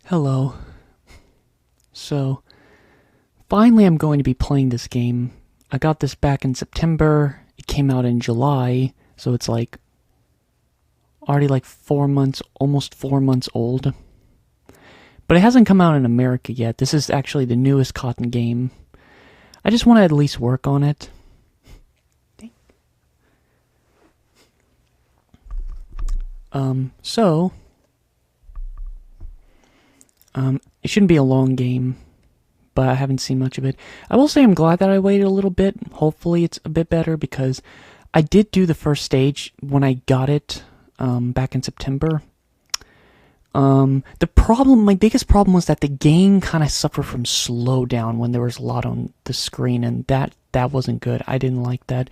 Hello. So, finally I'm going to be playing this game. I got this back in September. It came out in July, so it's like already like 4 months, almost 4 months old. But it hasn't come out in America yet. This is actually the newest Cotton game. I just want to at least work on it. It shouldn't be a long game, but I haven't seen much of it. I will say I'm glad that I waited a little bit. Hopefully it's a bit better, because I did do the first stage when I got it back in September. My biggest problem was that the game kind of suffered from slowdown when there was a lot on the screen, and that wasn't good. I didn't like that.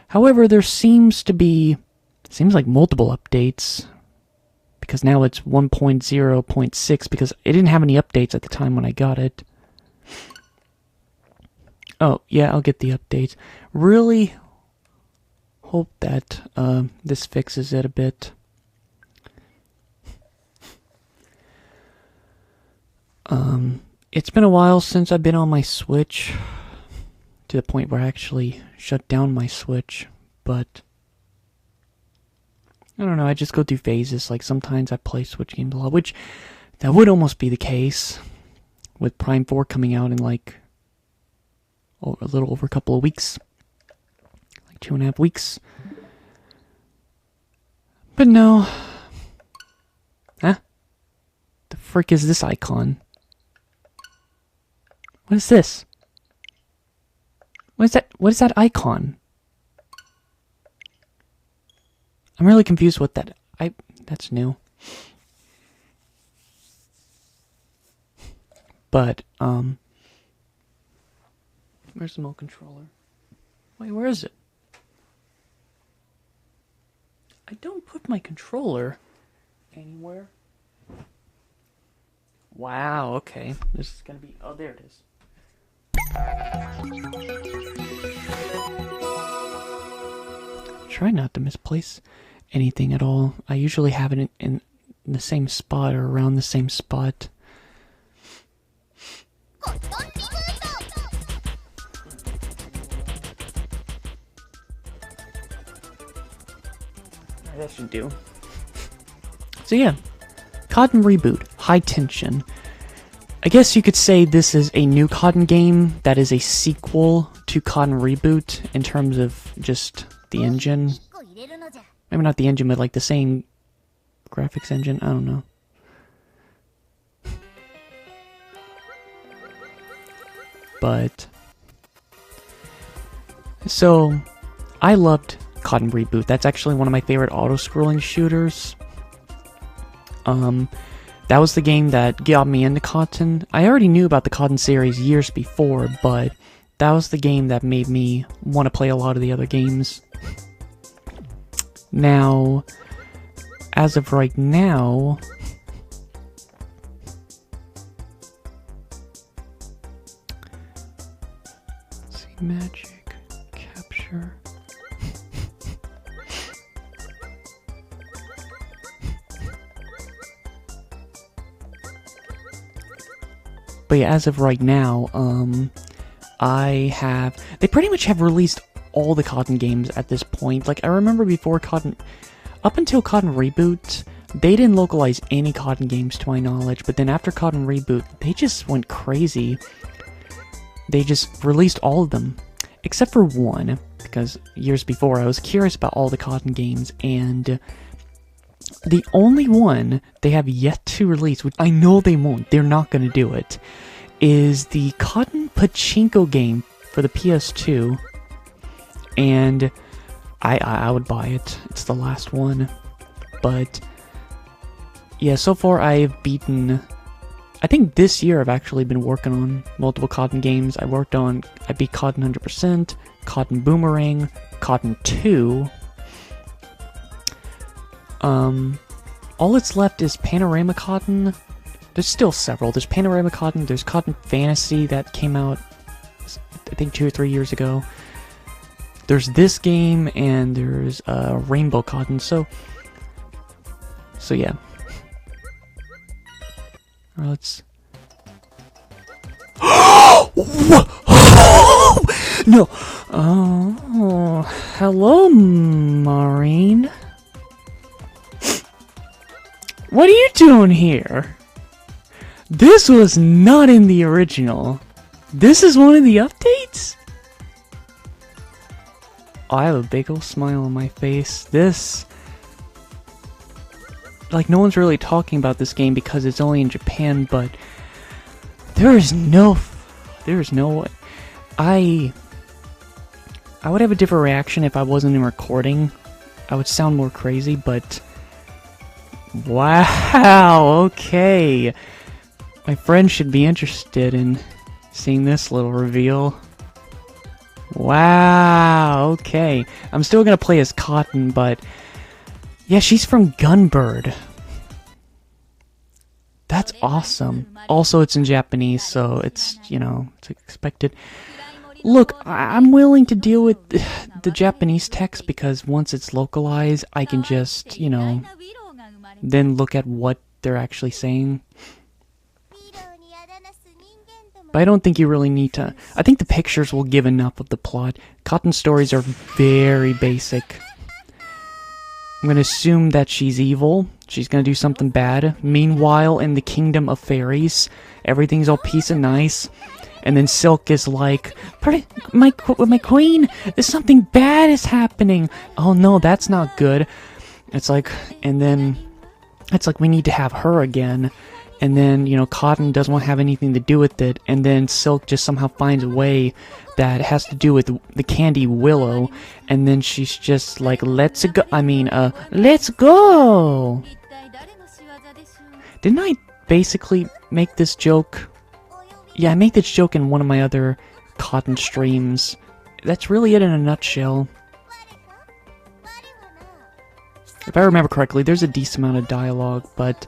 However, there seems like multiple updates, because now it's 1.0.6, because it didn't have any updates at the time when I got it. Oh, yeah, I'll get the updates. Really hope that this fixes it a bit. It's been a while since I've been on my Switch, to the point where I actually shut down my Switch, but I don't know, I just go through phases. Like, sometimes I play Switch games a lot, which that would almost be the case with Prime 4 coming out in like a little over a couple of weeks. Like 2.5 weeks. But no. Huh? The frick is this icon? What is this? What is that? What is that icon? I'm really confused what that's new. But, where's the remote controller? Wait, where is it? I don't put my controller anywhere. Wow, okay. This is gonna be, oh, there it is. Try not to misplace anything at all. I usually have it in the same spot, or around the same spot. That should do. So yeah, Cotton Reboot, High Tension. I guess you could say this is a new Cotton game that is a sequel to Cotton Reboot in terms of just the engine. Maybe not the engine, but like the same graphics engine. I don't know. But so I loved Cotton Reboot. That's actually one of my favorite auto-scrolling shooters. That was the game that got me into Cotton. I already knew about the Cotton series years before, but that was the game that made me want to play a lot of the other games. Now, as of right now, let's see, magic, capture. But yeah, as of right now, they pretty much have released all the Cotton games at this point. Like, I remember before up until Cotton Reboot, they didn't localize any Cotton games to my knowledge, but then after Cotton Reboot, they just went crazy. They just released all of them, except for one, because years before I was curious about all the Cotton games, and the only one they have yet to release, which I know they won't, they're not going to do it, is the Cotton Pachinko game for the PS2. And I would buy it. It's the last one. But yeah, so far I've beaten, I think this year I've actually been working on multiple Cotton games. I beat Cotton 100%, Cotton Boomerang, Cotton 2. All that's left is Panorama Cotton. There's still several. There's Panorama Cotton, there's Cotton Fantasy that came out, I think 2 or 3 years ago. There's this game, and there's Rainbow Cotton, so yeah. Alright, let's... No! Oh, hello, Maureen. What are you doing here? This was not in the original. This is one of the updates? Oh, I have a big ol' smile on my face. This... Like, no one's really talking about this game because it's only in Japan, but... There is no way. I would have a different reaction if I wasn't in recording. I would sound more crazy, but... Wow, okay. My friend should be interested in seeing this little reveal. Wow, okay. I'm still gonna play as Cotton, but... Yeah, she's from Gunbird. That's awesome. Also, it's in Japanese, so it's, you know, it's expected. Look, I'm willing to deal with the Japanese text because once it's localized, I can just, you know, then look at what they're actually saying. But I don't think you really need to. I think the pictures will give enough of the plot. Cotton stories are very basic. I'm gonna assume that she's evil. She's gonna do something bad. Meanwhile, in the Kingdom of Fairies, everything's all peace and nice. And then Silk is like, my queen, there's something bad is happening. Oh no, that's not good. It's like, and then it's like we need to have her again. And then, you know, Cotton doesn't want to have anything to do with it. And then Silk just somehow finds a way that has to do with the candy Willow. And then she's just like, let's go. Let's go. Didn't I basically make this joke? Yeah, I made this joke in one of my other Cotton streams. That's really it in a nutshell. If I remember correctly, there's a decent amount of dialogue, but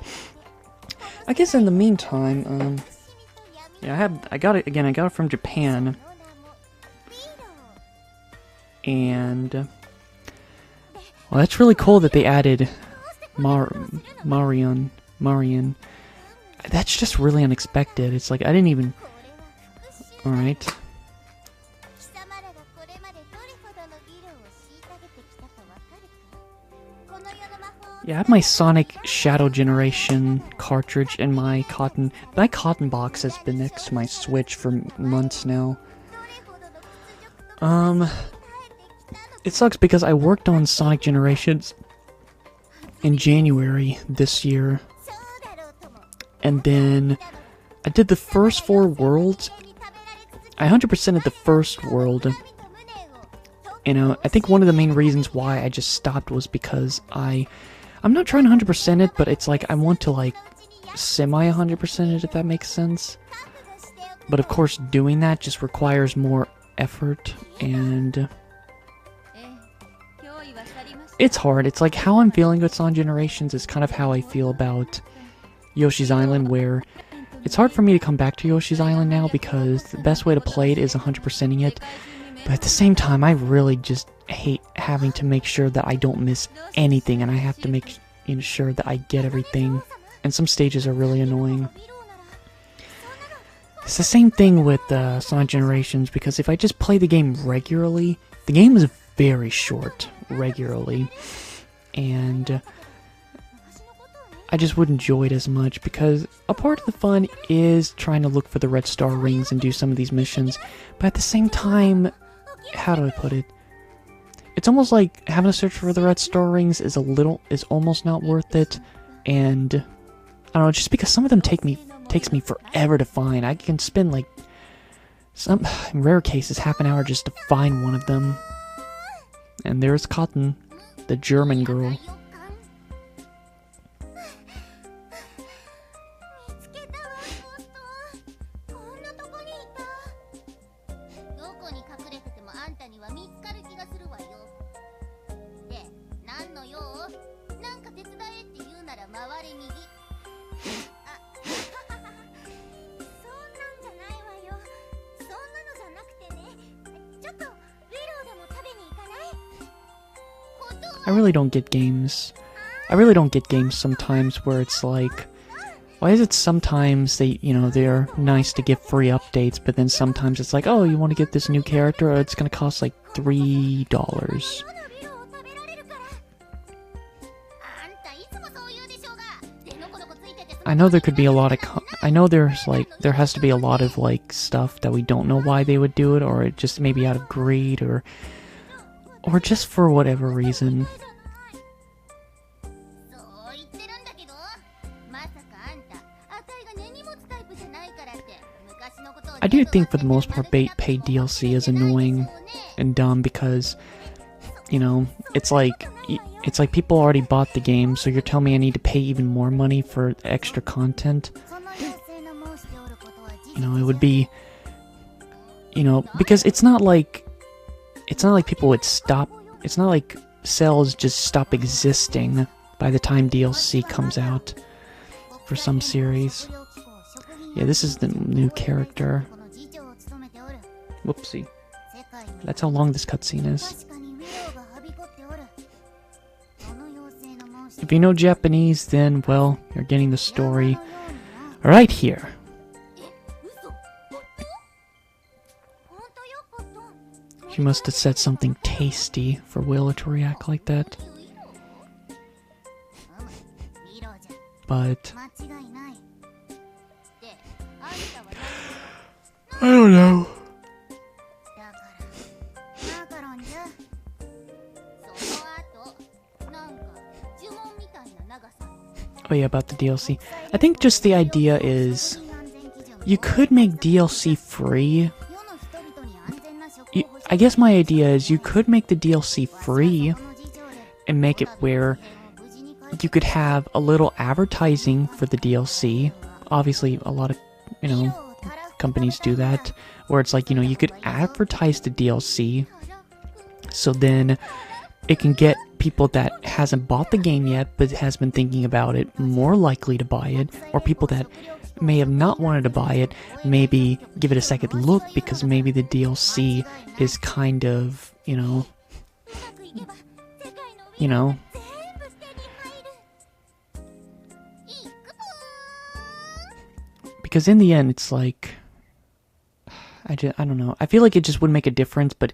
I guess in the meantime, yeah, I got it again. I got it from Japan, and well, that's really cool that they added Marion. That's just really unexpected. It's like I didn't even. All right. Yeah, I have my Sonic Shadow Generation cartridge in my Cotton... My Cotton box has been next to my Switch for months now. It sucks because I worked on Sonic Generations in January this year. And then I did the first 4 worlds. I 100%ed the first world. You know, I think one of the main reasons why I just stopped was because I'm not trying to 100% it, but it's like I want to like semi 100% it, if that makes sense. But of course, doing that just requires more effort, and it's hard. It's like how I'm feeling with Sonic Generations is kind of how I feel about Yoshi's Island, where it's hard for me to come back to Yoshi's Island now because the best way to play it is 100%ing it. But at the same time, I really just hate having to make sure that I don't miss anything, and I have to make sure that I get everything. And some stages are really annoying. It's the same thing with Sonic Generations, because if I just play the game regularly, the game is very short regularly, and I just wouldn't enjoy it as much, because a part of the fun is trying to look for the red star rings and do some of these missions, but at the same time, how do I put it? It's almost like having to search for the red star rings is almost not worth it, and I don't know, just because some of them takes me forever to find. I can spend like in rare cases half an hour just to find one of them. And there's Cotton, the German girl. I really don't get games sometimes where it's like, Why is it sometimes they're nice to give free updates, but then sometimes it's like, oh, you want to get this new character, it's gonna cost like $3. I know there could be a lot of there has to be a lot of like stuff that we don't know why they would do it, or it just maybe out of greed or just for whatever reason. I do think for the most part paid DLC is annoying and dumb because, it's like people already bought the game, so you're telling me I need to pay even more money for extra content? It would be, because it's not like people would stop, it's not like sales just stop existing by the time DLC comes out for some series. Yeah, this is the new character. Whoopsie. That's how long this cutscene is. If you know Japanese, then, well, you're getting the story right here. She must have said something tasty for Willow to react like that. But I don't know. Oh yeah, about the DLC. I think just the idea is you could make DLC free. I guess my idea is you could make the DLC free and make it where you could have a little advertising for the DLC. Obviously, a lot of, companies do that, where it's like, you could advertise the DLC, so then it can get people that hasn't bought the game yet, but has been thinking about it, more likely to buy it, or people that may have not wanted to buy it, maybe give it a second look, because maybe the DLC is kind of, because in the end, it's like, I don't know. I feel like it just wouldn't make a difference, but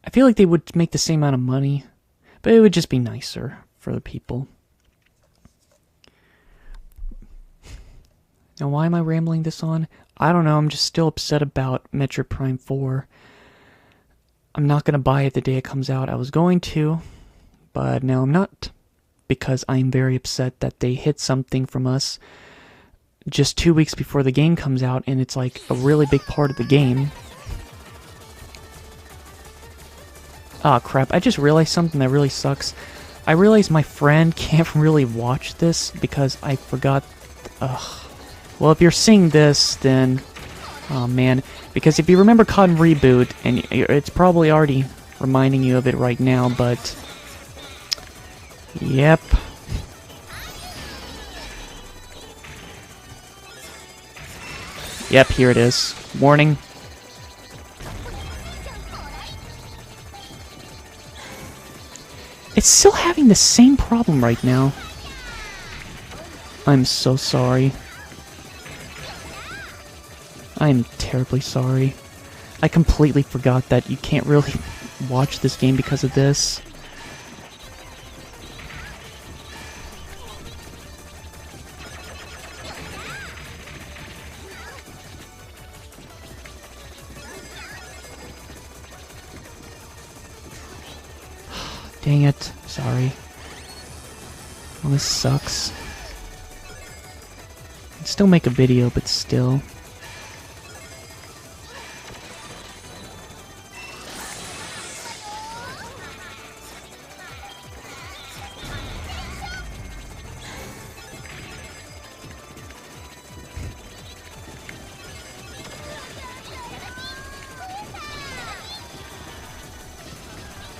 I feel like they would make the same amount of money, but it would just be nicer for the people. Now, why am I rambling this on? I don't know, I'm just still upset about Metroid Prime 4. I'm not going to buy it the day it comes out. I was going to, but now I'm not, because I'm very upset that they hid something from us just 2 weeks before the game comes out, and it's like a really big part of the game. Ah, crap, I just realized something that really sucks. I realized my friend can't really watch this because I forgot. Well, if you're seeing this, then, oh man, because if you remember Cotton Reboot, and it's probably already reminding you of it right now, but yep. Yep, here it is. Warning. It's still having the same problem right now. I'm so sorry. I'm terribly sorry. I completely forgot that you can't really watch this game because of this. Dang it. Sorry. Well, this sucks. I'd still make a video, but still.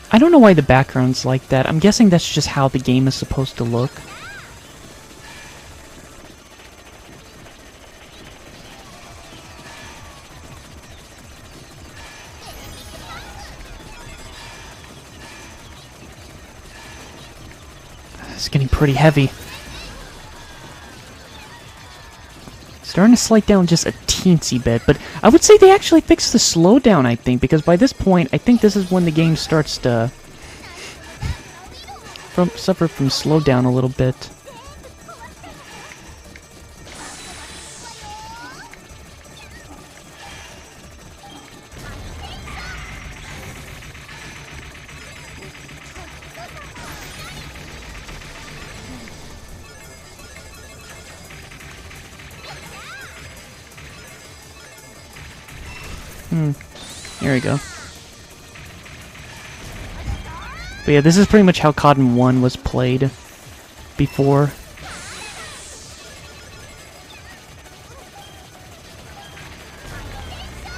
I don't know why the background's like that. I'm guessing that's just how the game is supposed to look. It's getting pretty heavy. Starting to slide down just a teensy bit, but I would say they actually fixed the slowdown, I think, because by this point, I think this is when the game starts to suffer from slowdown a little bit. There we go. But yeah, this is pretty much how Cotton 1 was played before.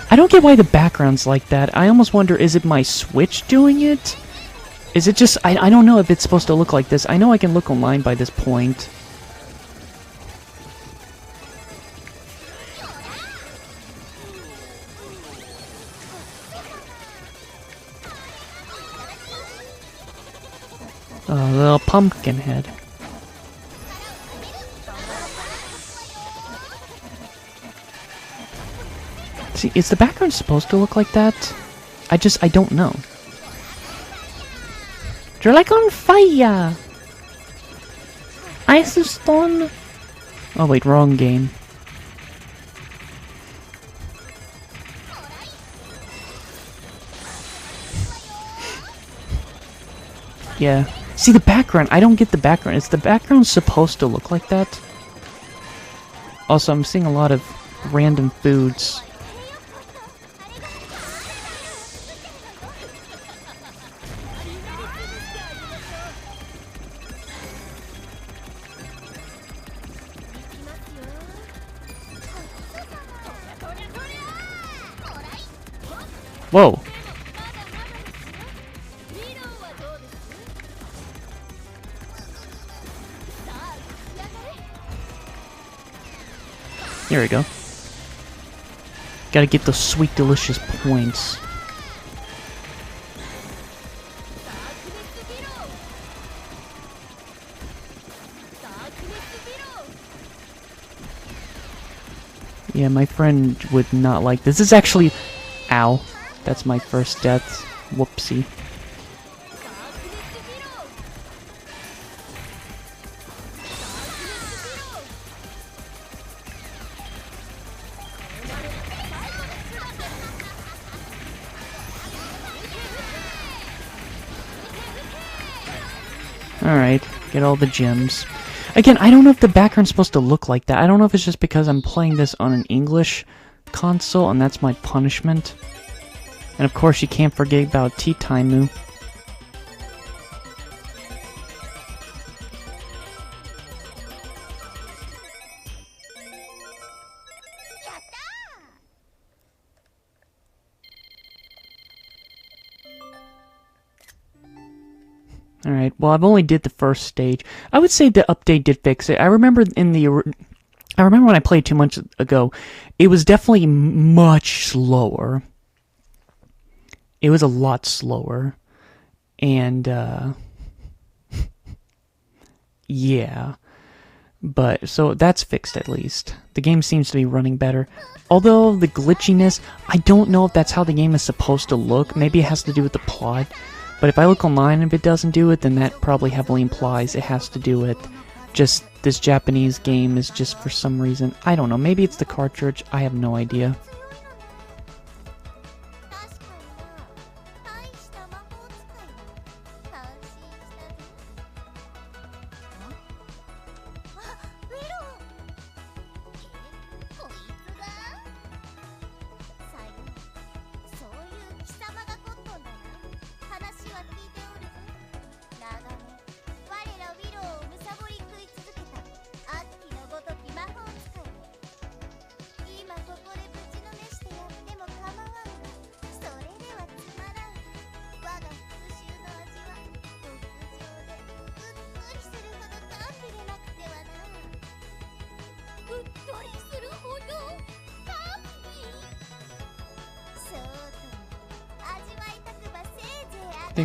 I don't get why the background's like that. I almost wonder, is it my Switch doing it? Is it just... I don't know if it's supposed to look like this. I know I can look online by this point. Oh, little pumpkin head. See, is the background supposed to look like that? I don't know. You're like on fire! Ice stone. Oh wait, wrong game. Yeah. See, the background, I don't get the background. Is the background supposed to look like that? Also, I'm seeing a lot of random foods. Whoa. There we go. Gotta get those sweet, delicious points. Yeah, my friend would not like this. This is actually... Ow. That's my first death. Whoopsie. Alright, get all the gems. Again, I don't know if the background's supposed to look like that. I don't know if it's just because I'm playing this on an English console and that's my punishment. And of course you can't forget about Titaimu. Alright, well I've only did the first stage. I would say the update did fix it. I remember when I played 2 months ago, it was definitely much slower. It was a lot slower. And, yeah. But, so that's fixed at least. The game seems to be running better. Although, the glitchiness, I don't know if that's how the game is supposed to look. Maybe it has to do with the plot. But if I look online and if it doesn't do it, then that probably heavily implies it has to do with just this Japanese game is just for some reason. I don't know. Maybe it's the cartridge. I have no idea.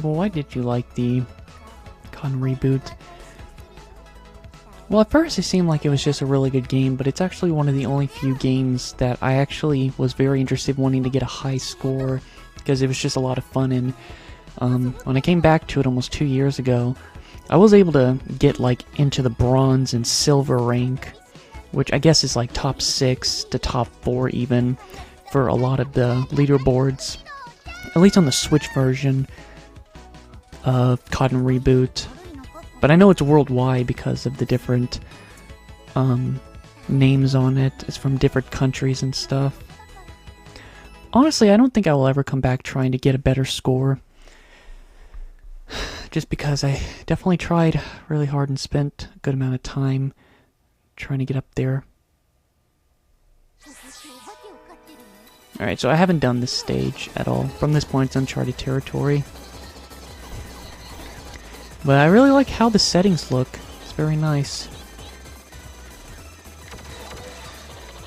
Well, why did you like the Con reboot? Well, at first it seemed like it was just a really good game, but it's actually one of the only few games that I actually was very interested in wanting to get a high score, because it was just a lot of fun, and when I came back to it almost 2 years ago, I was able to get like into the bronze and silver rank, which I guess is like top 6 to top 4 even, for a lot of the leaderboards, at least on the Switch version of Cotton Reboot. But I know it's worldwide because of the different names on it. It's from different countries and stuff. Honestly, I don't think I will ever come back trying to get a better score. Just because I definitely tried really hard and spent a good amount of time trying to get up there. Alright, so I haven't done this stage at all. From this point, it's uncharted territory. But I really like how the settings look. It's very nice.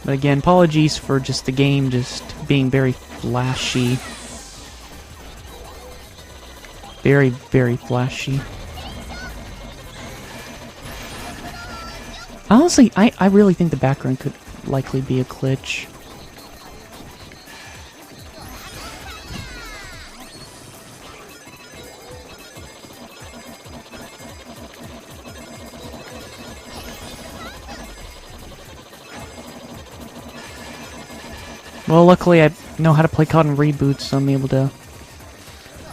But again, apologies for just the game just being very flashy. Very, very flashy. Honestly, I really think the background could likely be a glitch. Well, luckily I know how to play Cotton Reboot, so I'm able to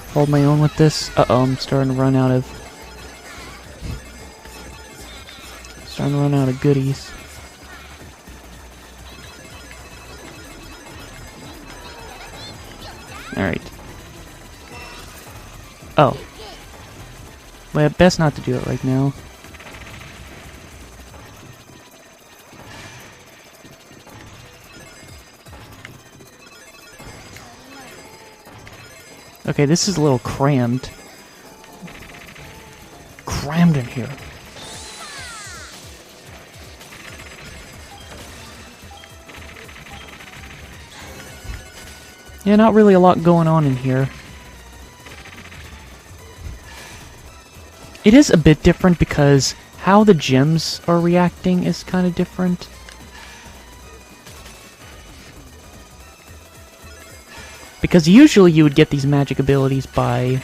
hold my own with this. Uh-oh, I'm starting to run out of goodies. Alright. Oh. Well, best not to do it right now. Okay, this is a little crammed. Crammed in here. Yeah, not really a lot going on in here. It is a bit different because how the gems are reacting is kind of different. Because usually you would get these magic abilities by...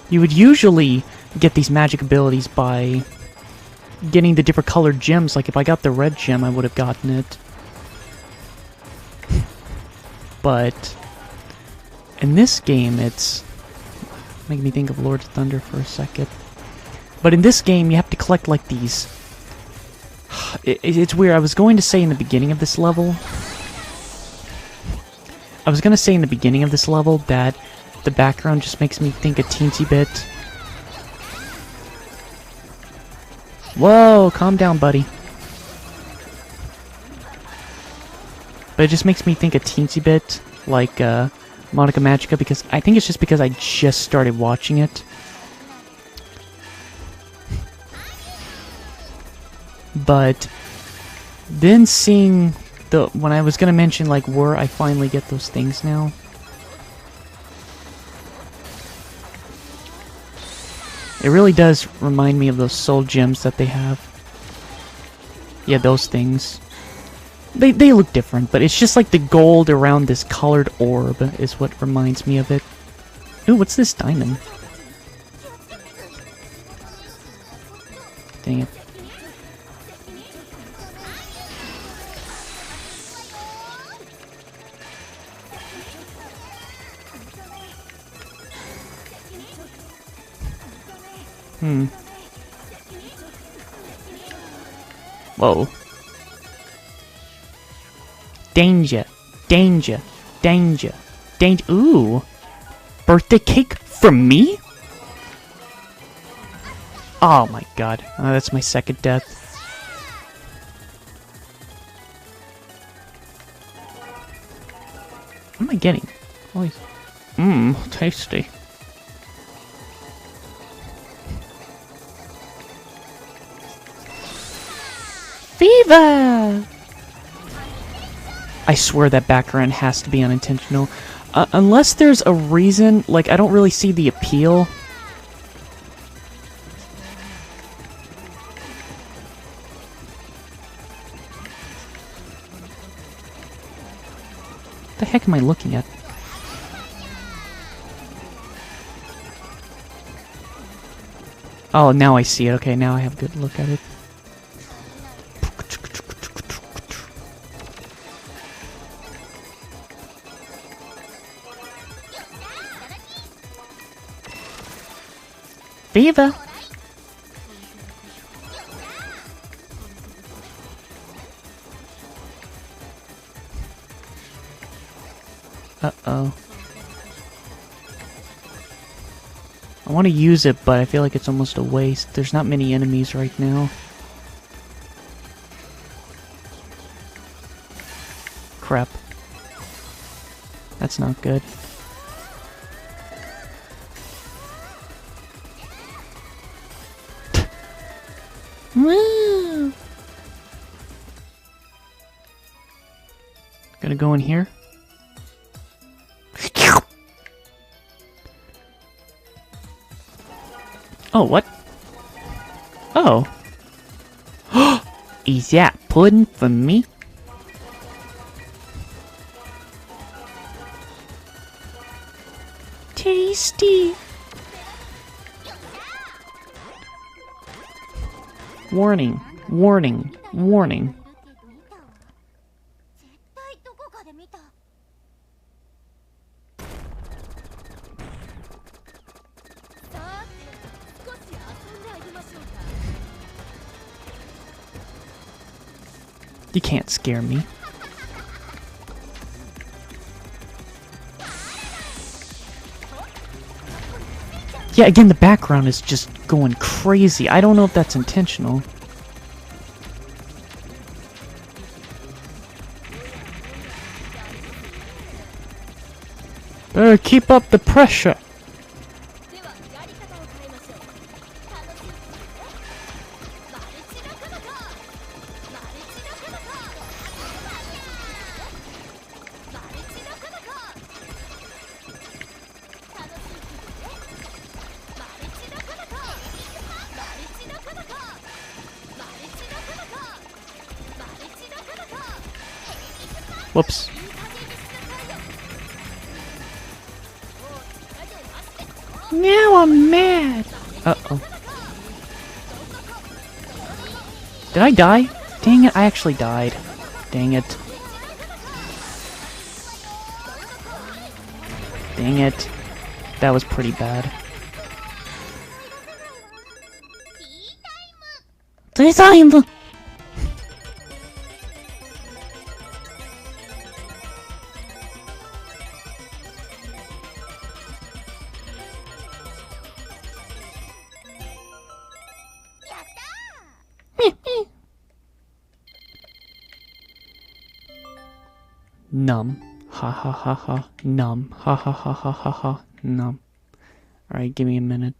You would usually get these magic abilities by getting the different colored gems. Like if I got the red gem, I would have gotten it. But in this game, it's making me think of Lord of Thunder for a second. But in this game, you have to collect like these. It's weird. I was going to say in the beginning of this level. That the background just makes me think a teensy bit. Whoa, calm down, buddy. But it just makes me think a teensy bit like Monica Magica, because I think it's just because I just started watching it. But then seeing when I was gonna mention like where I finally get those things now. It really does remind me of those soul gems that they have. Yeah, those things. They look different, but it's just like the gold around this colored orb is what reminds me of it. Ooh, what's this diamond? Dang it. Whoa. Danger. Danger. Danger. Danger. Ooh. Birthday cake for me? Oh my god. Oh, that's my second death. What am I getting? Mmm, tasty. Viva! I swear that background has to be unintentional. Unless there's a reason, like, I don't really see the appeal. What the heck am I looking at? Oh, now I see it. Okay, now I have a good look at it. Viva! Uh-oh. I want to use it, but I feel like it's almost a waste. There's not many enemies right now. Crap. That's not good. Woo! Gonna go in here. Oh, what? Oh. Is that pudding for me? Tasty. Warning, warning, warning. You can't scare me. Yeah, again, the background is just going crazy. I don't know if that's intentional. Better keep up the pressure. Whoops. Now I'm mad. Uh-oh. Did I die? Dang it, I actually died. Dang it. Dang it. That was pretty bad. Time! Numb. Ha ha ha ha. Numb. Ha ha ha ha ha ha. Numb. Alright, give me a minute.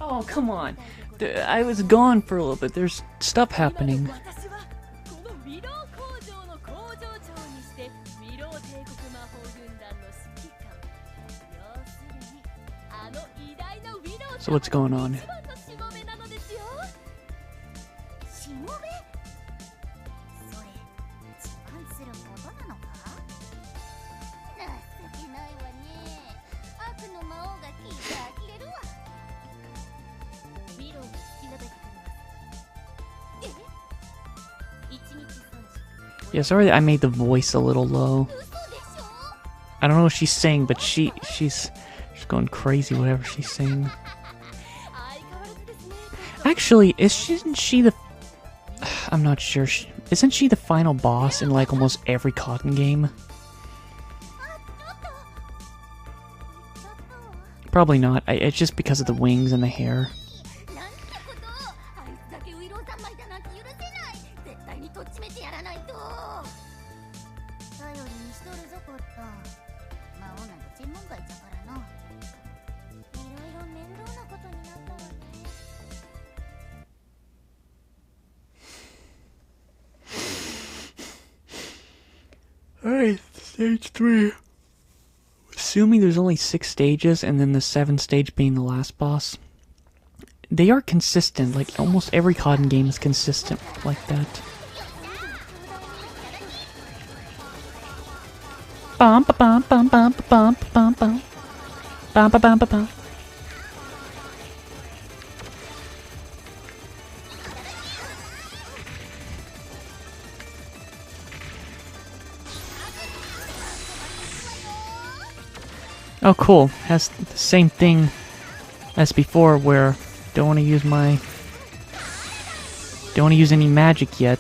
Oh, come on. I was gone for a little bit. There's stuff happening. So what's going on? Yeah, sorry I made the voice a little low. I don't know what she's saying, but she's going crazy whatever she's saying. Actually, isn't she the... I'm not sure. Isn't she the final boss in like almost every Cotton game? Probably not. It's just because of the wings and the hair. Alright, stage 3. Assuming there's only 6 stages, and then the 7th stage being the last boss. They are consistent, like almost every Cotton game is consistent like that. Bum ba bum bum bum bum bum bum bum ba bum ba bum. Oh, cool. Has the same thing as before, where don't want to use any magic yet.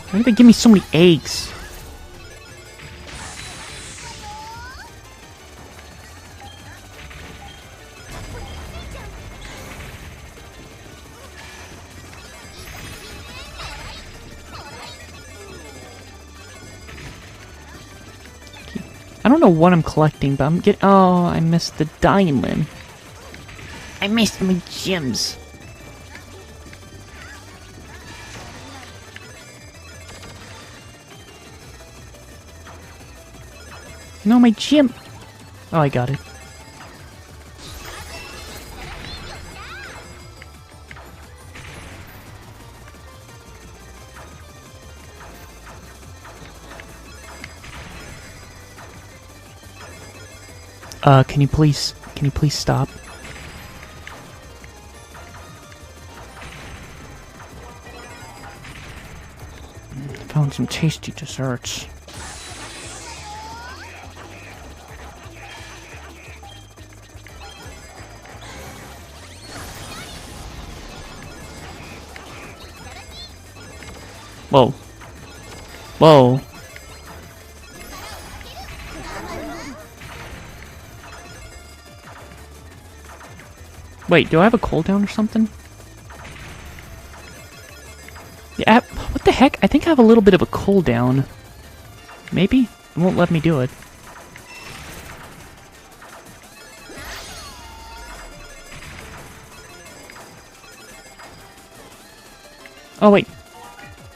Why did they give me so many eggs? I don't know what I'm collecting, but I'm getting... Oh, I missed the diamond. I missed my gems. No, my gem. Oh, I got it. Can you please stop? Found some tasty desserts. Whoa. Whoa. Wait, do I have a cooldown or something? Yeah, what the heck? I think I have a little bit of a cooldown. Maybe? It won't let me do it. Oh, wait.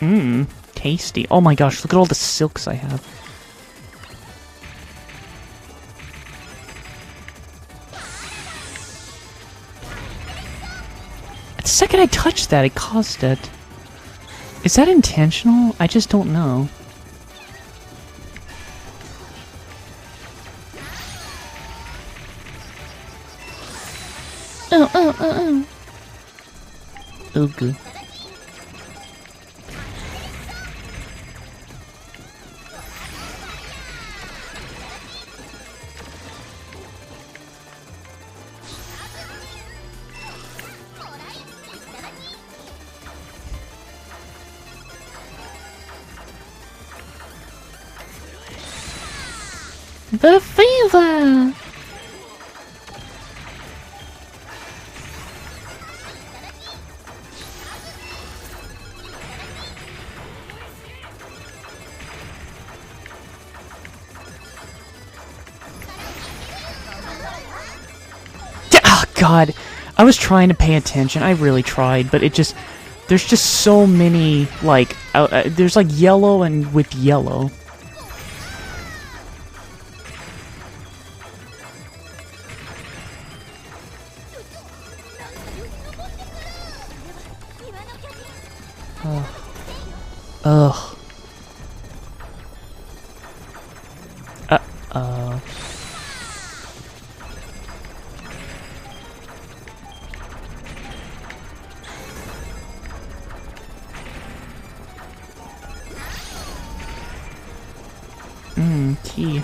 Mmm, tasty. Oh my gosh, look at all the silks I have. The second I touched that, it caused it. Is that intentional? I just don't know. Oh. Oh, good. The fever! God, I was trying to pay attention. I really tried, but it just... There's just so many, like... there's like yellow and with yellow. Ugh. Key.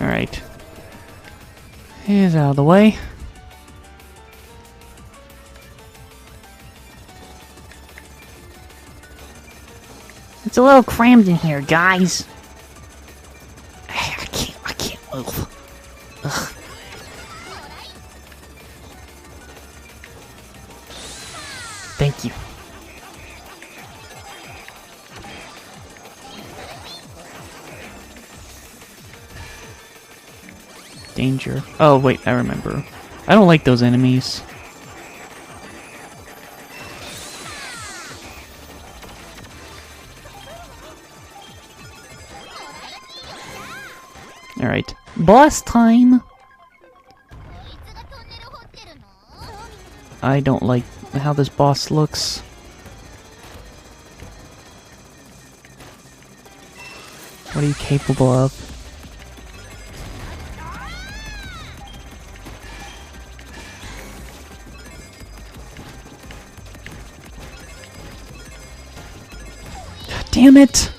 Alright. He's out of the way. It's a little crammed in here, guys. I can't move. Ugh. Thank you. Danger. Oh, wait, I remember. I don't like those enemies. Alright. Boss time! I don't like how this boss looks. What are you capable of? Damn it!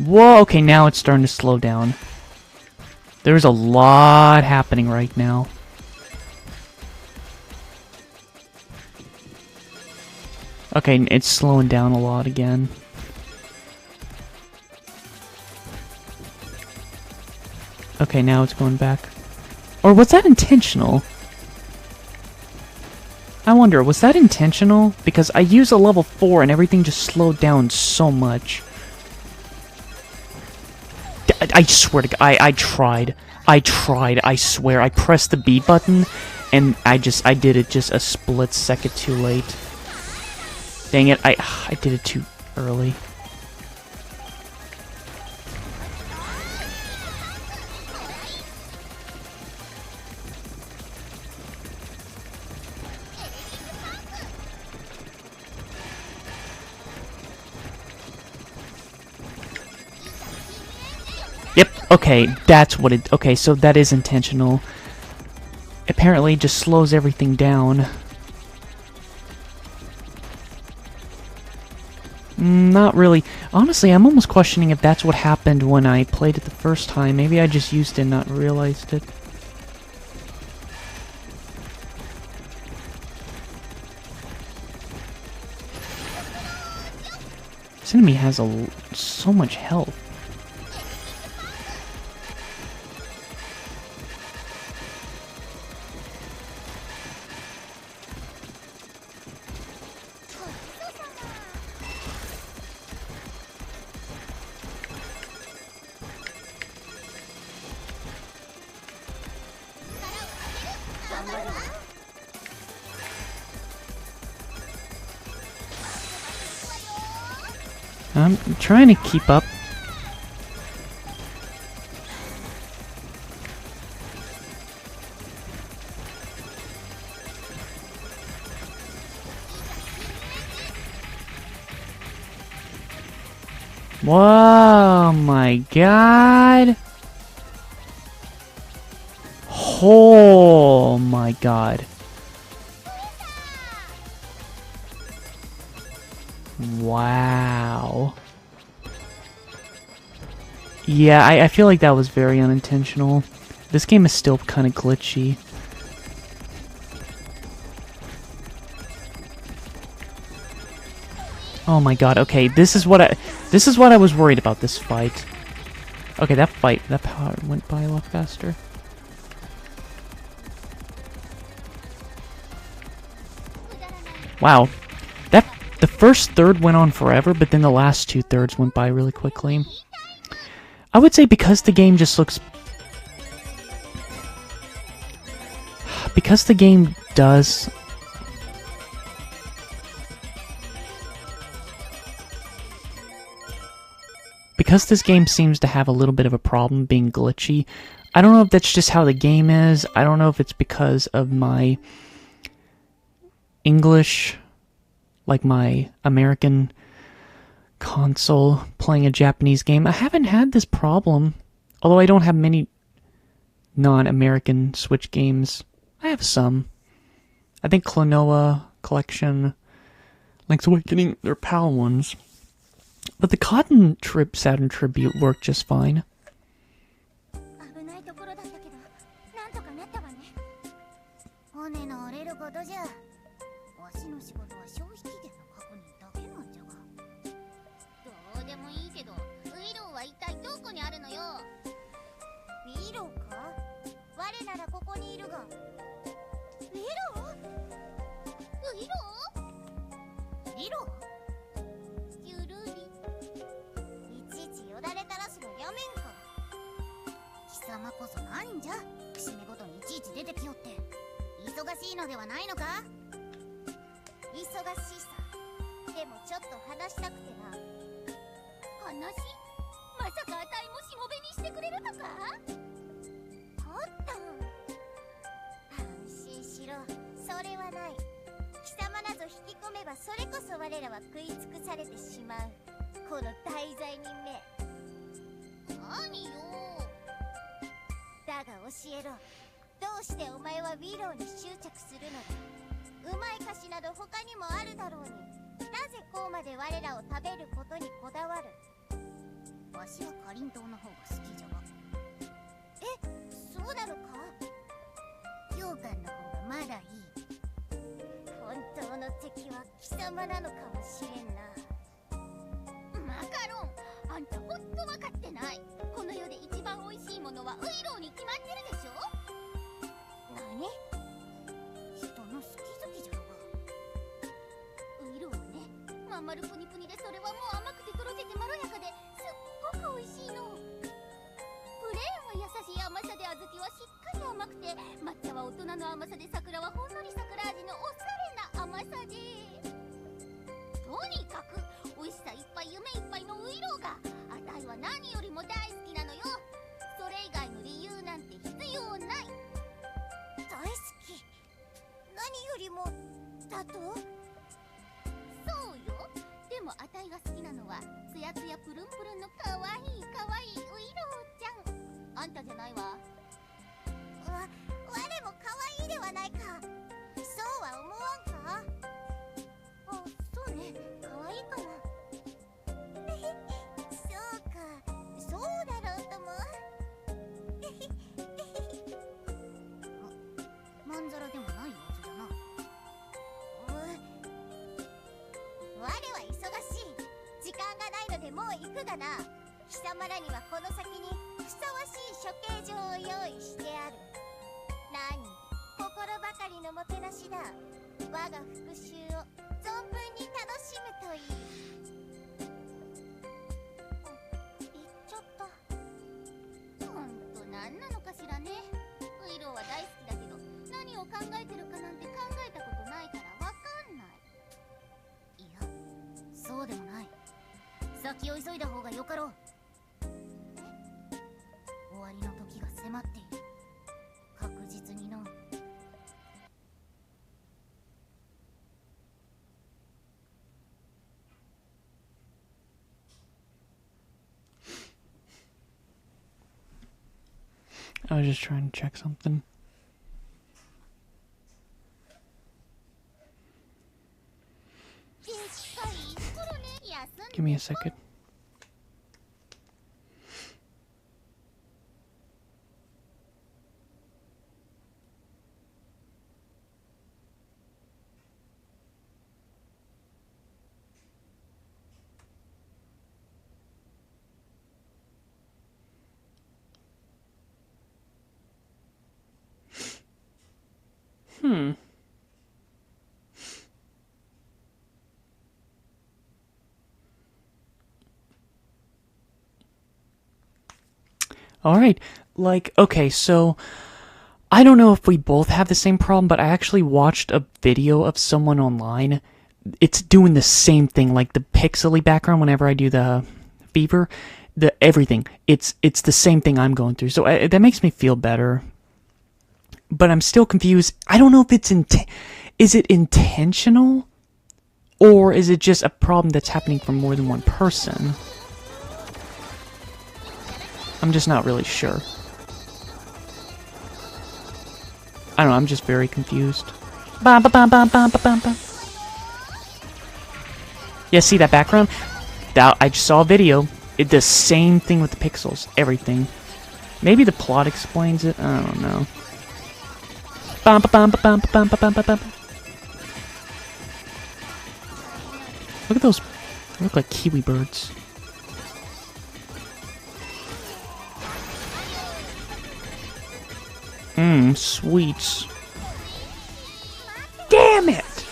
Whoa, okay, now it's starting to slow down. There's a lot happening right now. Okay, it's slowing down a lot again. Okay, now it's going back. Or was that intentional? I wonder, was that intentional? Because I used a level 4 and everything just slowed down so much. I swear to God, I tried. I swear. I pressed the B button and I did it just a split second too late. Dang it, I did it too early. Yep, okay, that's what it... Okay, so that is intentional. Apparently, it just slows everything down. Not really. Honestly, I'm almost questioning if that's what happened when I played it the first time. Maybe I just used it and not realized it. This enemy has so much health. I'm trying to keep up. Whoa, my God. Oh my God. Wow. Yeah, I feel like that was very unintentional. This game is still kind of glitchy. Oh my god, okay, this is what I was worried about, this fight. Okay, that power went by a lot faster. Wow. The first third went on forever, but then the last 2/3 went by really quickly. I would say because the game just looks... Because the game does... Because this game seems to have a little bit of a problem being glitchy, I don't know if that's just how the game is. I don't know if it's because of my English, like my American console playing a Japanese game. I haven't had this problem, although I don't have many non-American Switch games. I have some. I think Klonoa Collection, Link's Awakening, they're PAL ones. But the Cotton Saturn Tribute worked just fine. I was just trying to check something. Give me a second. Alright, like, okay, so I don't know if we both have the same problem, but I actually watched a video of someone online. It's doing the same thing, like the pixely background whenever I do the fever, the everything. It's the same thing I'm going through, so that makes me feel better. But I'm still confused. I don't know if it's is it intentional? Or is it just a problem that's happening for more than one person? I'm just not really sure. I don't know, I'm just very confused. Yeah, see that background? I just saw a video. It does the same thing with the pixels. Everything. Maybe the plot explains it? I don't know. Look at those. They look like kiwi birds. Sweets. Damn it!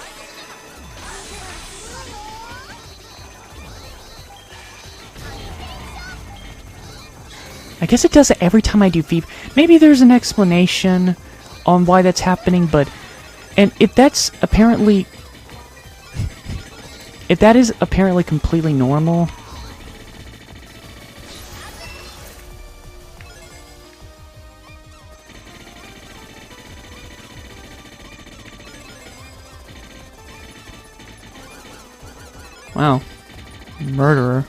I guess it does it every time I do fever. Maybe there's an explanation on why that's happening, but... And if that's apparently... If that is apparently completely normal... Wow. Murderer.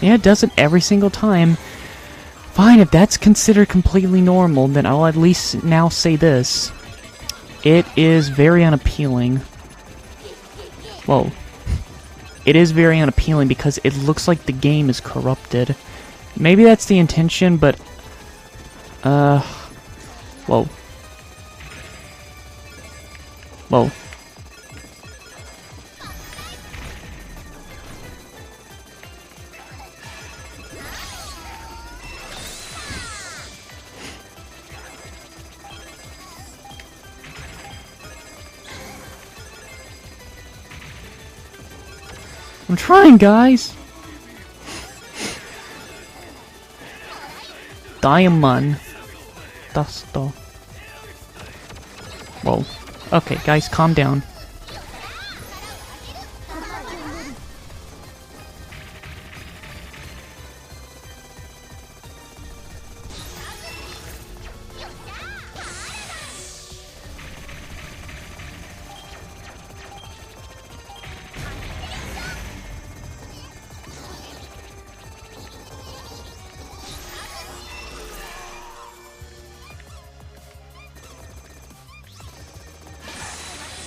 Yeah, it does it every single time. Fine, if that's considered completely normal, then I'll at least now say this. It is very unappealing. Whoa. It is very unappealing because it looks like the game is corrupted. Maybe that's the intention, but... Whoa. Whoa. I'm trying, guys! Diamond. Dusto. Whoa. Okay, guys, calm down.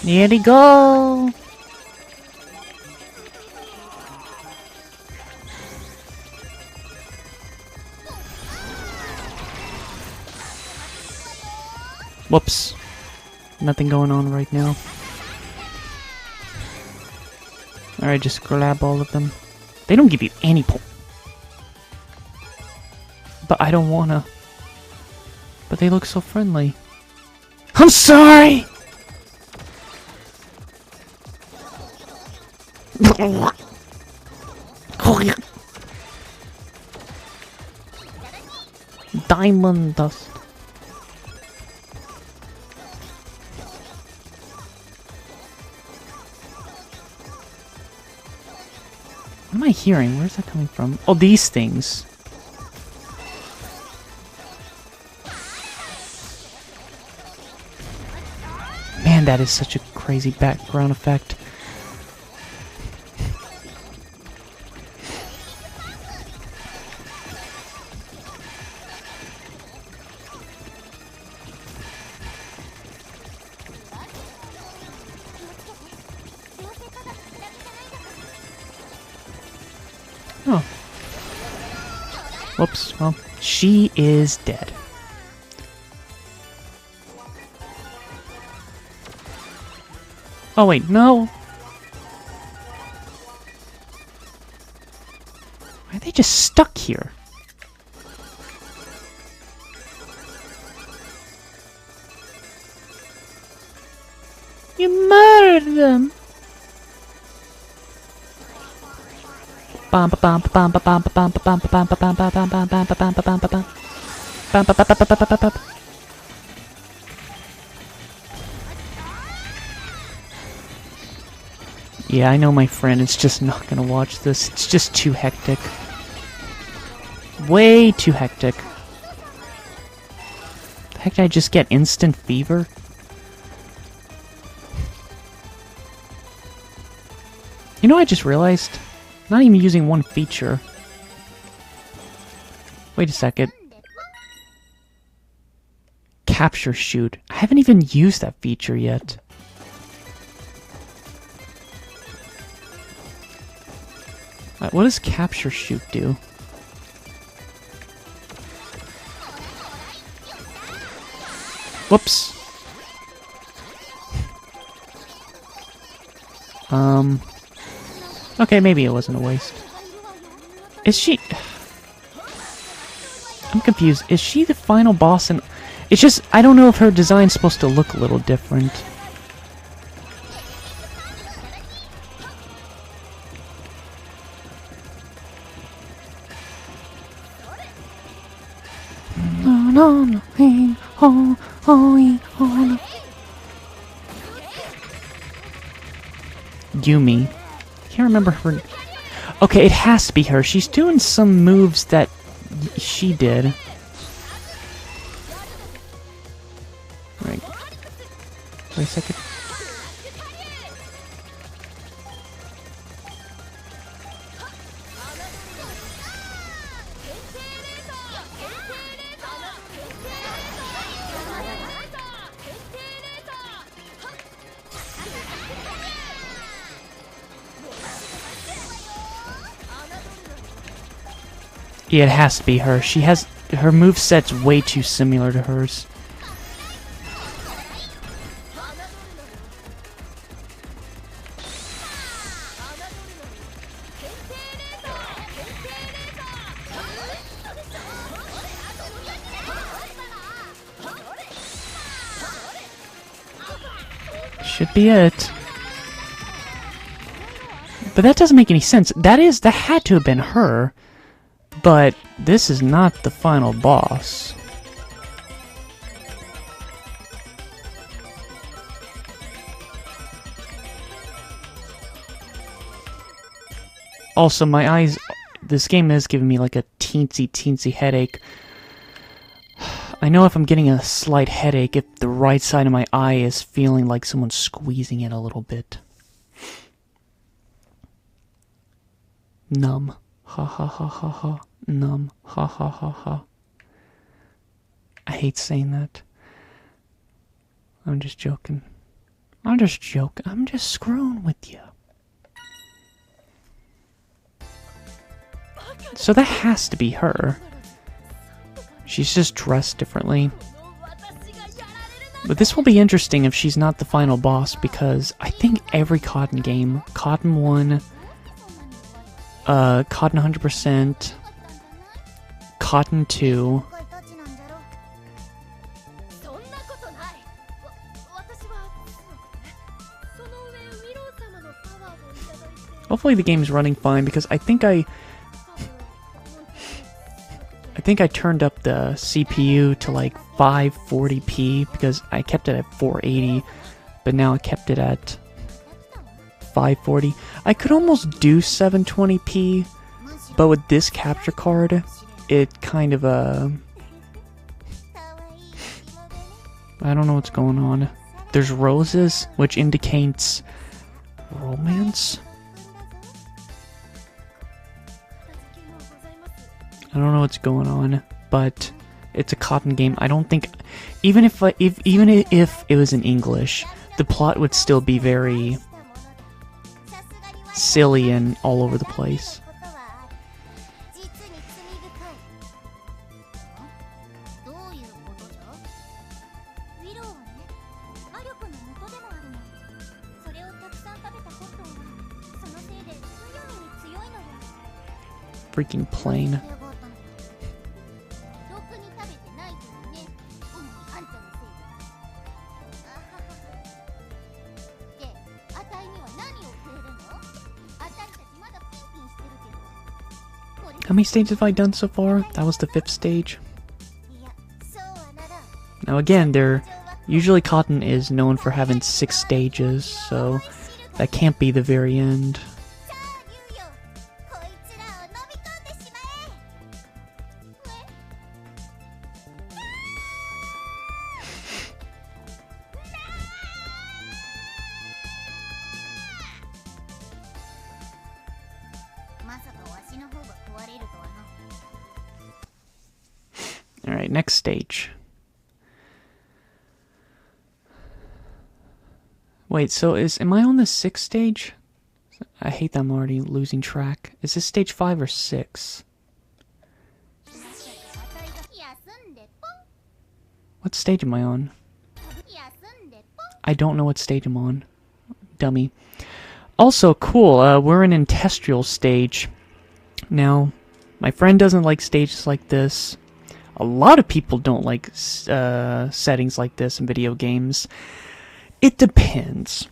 Here we go! Whoops. Nothing going on right now. Alright, just grab all of them. They don't give you any point. But I don't wanna. But they look so friendly. I'm sorry! Diamond dust. What am I hearing? Where's that coming from? Oh, these things. Man, that is such a crazy background effect. Oh. Whoops. Well, she is dead. Oh wait, no! Why are they just stuck here? You murdered them! Yeah, I know my friend is just not gonna watch this. It's just too hectic. Way too hectic. The heck did I just get instant fever? You know, I just realized? Not even using one feature. Wait a second. Capture shoot. I haven't even used that feature yet. What does capture shoot do? Whoops. Okay, maybe it wasn't a waste. Is she... I'm confused. Is she the final boss in... It's just, I don't know if her design's supposed to look a little different. Yumi. Can't remember her... Okay, it has to be her. She's doing some moves that she did. Right. Wait a second. Yeah, it has to be her. She has... Her moveset's way too similar to hers. Should be it. But that doesn't make any sense. That had to have been her. But this is not the final boss. Also, my eyes... This game is giving me like a teensy headache. I know if I'm getting a slight headache if the right side of my eye is feeling like someone's squeezing it a little bit. Numb. Ha ha ha ha ha. Numb. Ha ha ha ha. I hate saying that. I'm just joking. I'm just joking. I'm just screwing with you. So that has to be her. She's just dressed differently. But this will be interesting if she's not the final boss, because I think every Cotton game, Cotton 1, Cotton 100%, Cotton 2, hopefully the game's running fine, because I think I turned up the CPU to like 540p because I kept it at 480, but now I kept it at 540. I could almost do 720p, but with this capture card, it kind of I don't know what's going on. There's roses, which indicates romance. I don't know what's going on, but it's a Cotton game. I don't think, even if it was in English, the plot would still be very silly and all over the place. Freaking plane. How many stages have I done so far? That was the 5th stage. Now again, usually Cotton is known for having 6 stages, so that can't be the very end. Alright, next stage. Wait, so am I on the 6th stage? I hate that I'm already losing track. Is this stage 5 or 6? What stage am I on? I don't know what stage I'm on. Dummy. Also, cool, we're in Industrial stage. Now, my friend doesn't like stages like this. A lot of people don't like settings like this in video games. It depends.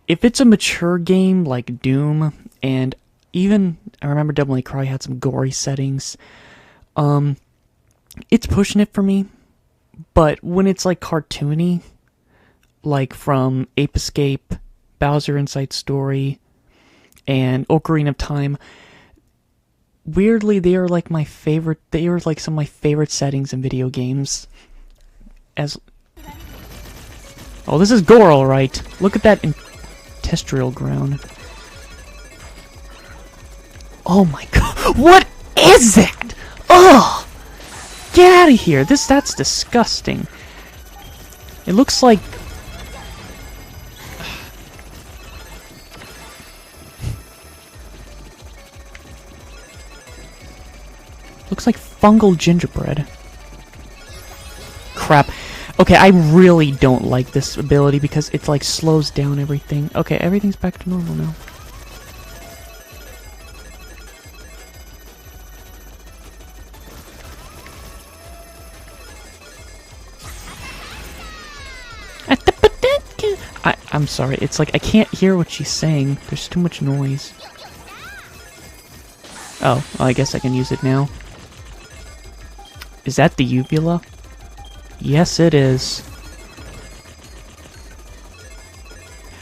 If it's a mature game like Doom, and even, I remember Devil May Cry had some gory settings, it's pushing it for me. But when it's like cartoony, like from Ape Escape, Bowser Inside Story, and Ocarina of Time, weirdly, they are like my favorite. They are like some of my favorite settings in video games. Oh, this is gore, alright. Look at that industrial ground. Oh my god, what is that? Ugh! Get out of here! That's disgusting. It looks like. Looks like fungal gingerbread. Crap. Okay, I really don't like this ability because it like slows down everything. Okay, everything's back to normal now. I'm sorry, it's like I can't hear what she's saying. There's too much noise. Oh, well, I guess I can use it now. Is that the uvula? Yes, it is.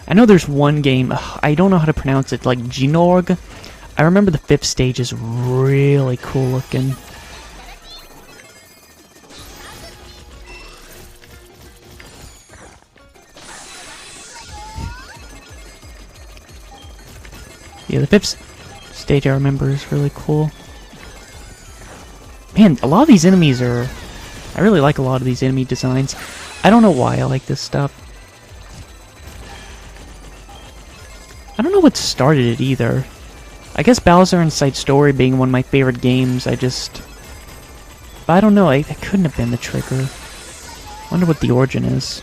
I know there's one game, I don't know how to pronounce it, like Genorg. I remember the 5th stage is really cool looking. Yeah, the 5th stage I remember is really cool. Man, a lot of these enemies are... I really like a lot of these enemy designs. I don't know why I like this stuff. I don't know what started it either. I guess Bowser Inside Story being one of my favorite games, But I don't know, that couldn't have been the trigger. I wonder what the origin is.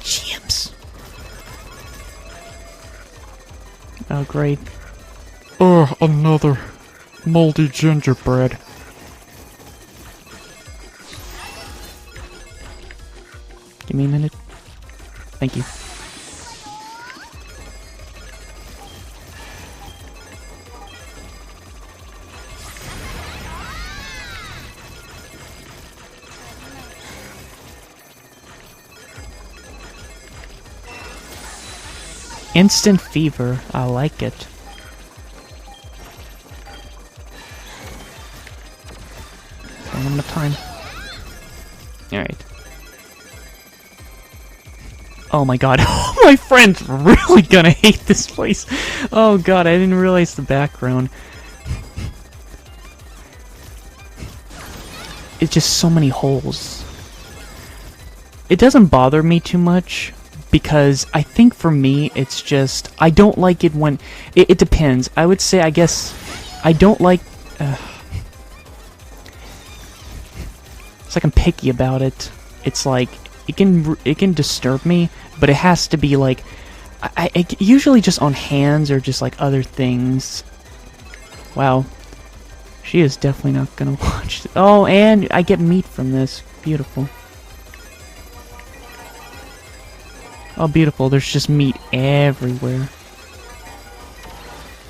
Chips. Oh, great. Ugh, another moldy gingerbread. Give me a minute. Thank you. Instant fever. I like it. Okay, one more time. Alright. Oh my god. My friend's really gonna hate this place. Oh god, I didn't realize the background. It's just so many holes. It doesn't bother me too much, because I think for me, it's just... I don't like it when... It depends. I would say, I guess... I don't like... it's like I'm picky about it. It's like... It can disturb me, but it has to be like... I usually just on hands or just like other things. Wow. She is definitely not gonna watch this. Oh, and I get meat from this. Beautiful. Oh, beautiful. There's just meat everywhere.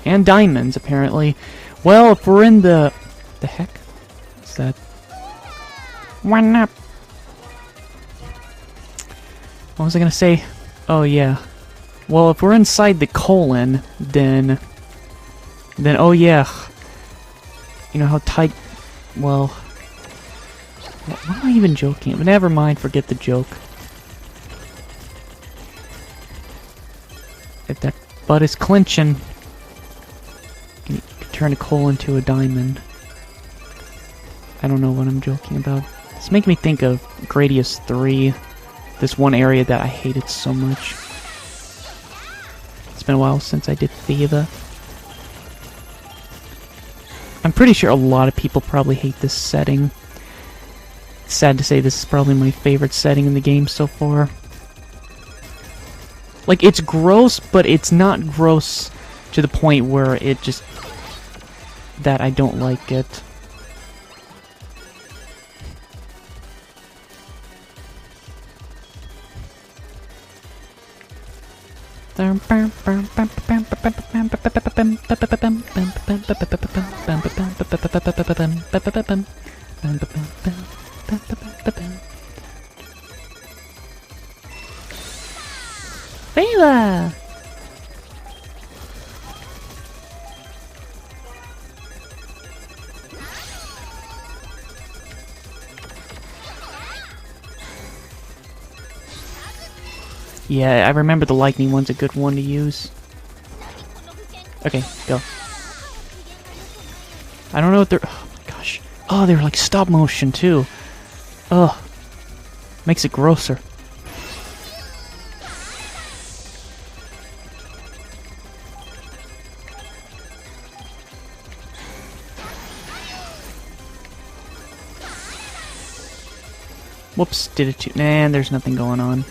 And diamonds, apparently. Well, if we're in the... The heck? What's that? One up. What was I gonna say? Oh, yeah. Well, if we're inside the colon, then oh yeah. You know how tight... Well... What am I even joking? But never mind, forget the joke. If that butt is clinching, you can turn a coal into a diamond. I don't know what I'm joking about. It's making me think of Gradius 3. This one area that I hated so much. It's been a while since I did Thieva. I'm pretty sure a lot of people probably hate this setting. It's sad to say this is probably my favorite setting in the game so far. Like, it's gross, but it's not gross to the point where it just... that I don't like it. Viva! Yeah, I remember the lightning one's a good one to use. Okay, go. I don't know what they're... Oh my gosh. Oh, they're like stop motion too. Ugh. Makes it grosser. Whoops, did it too... Nah, there's nothing going on.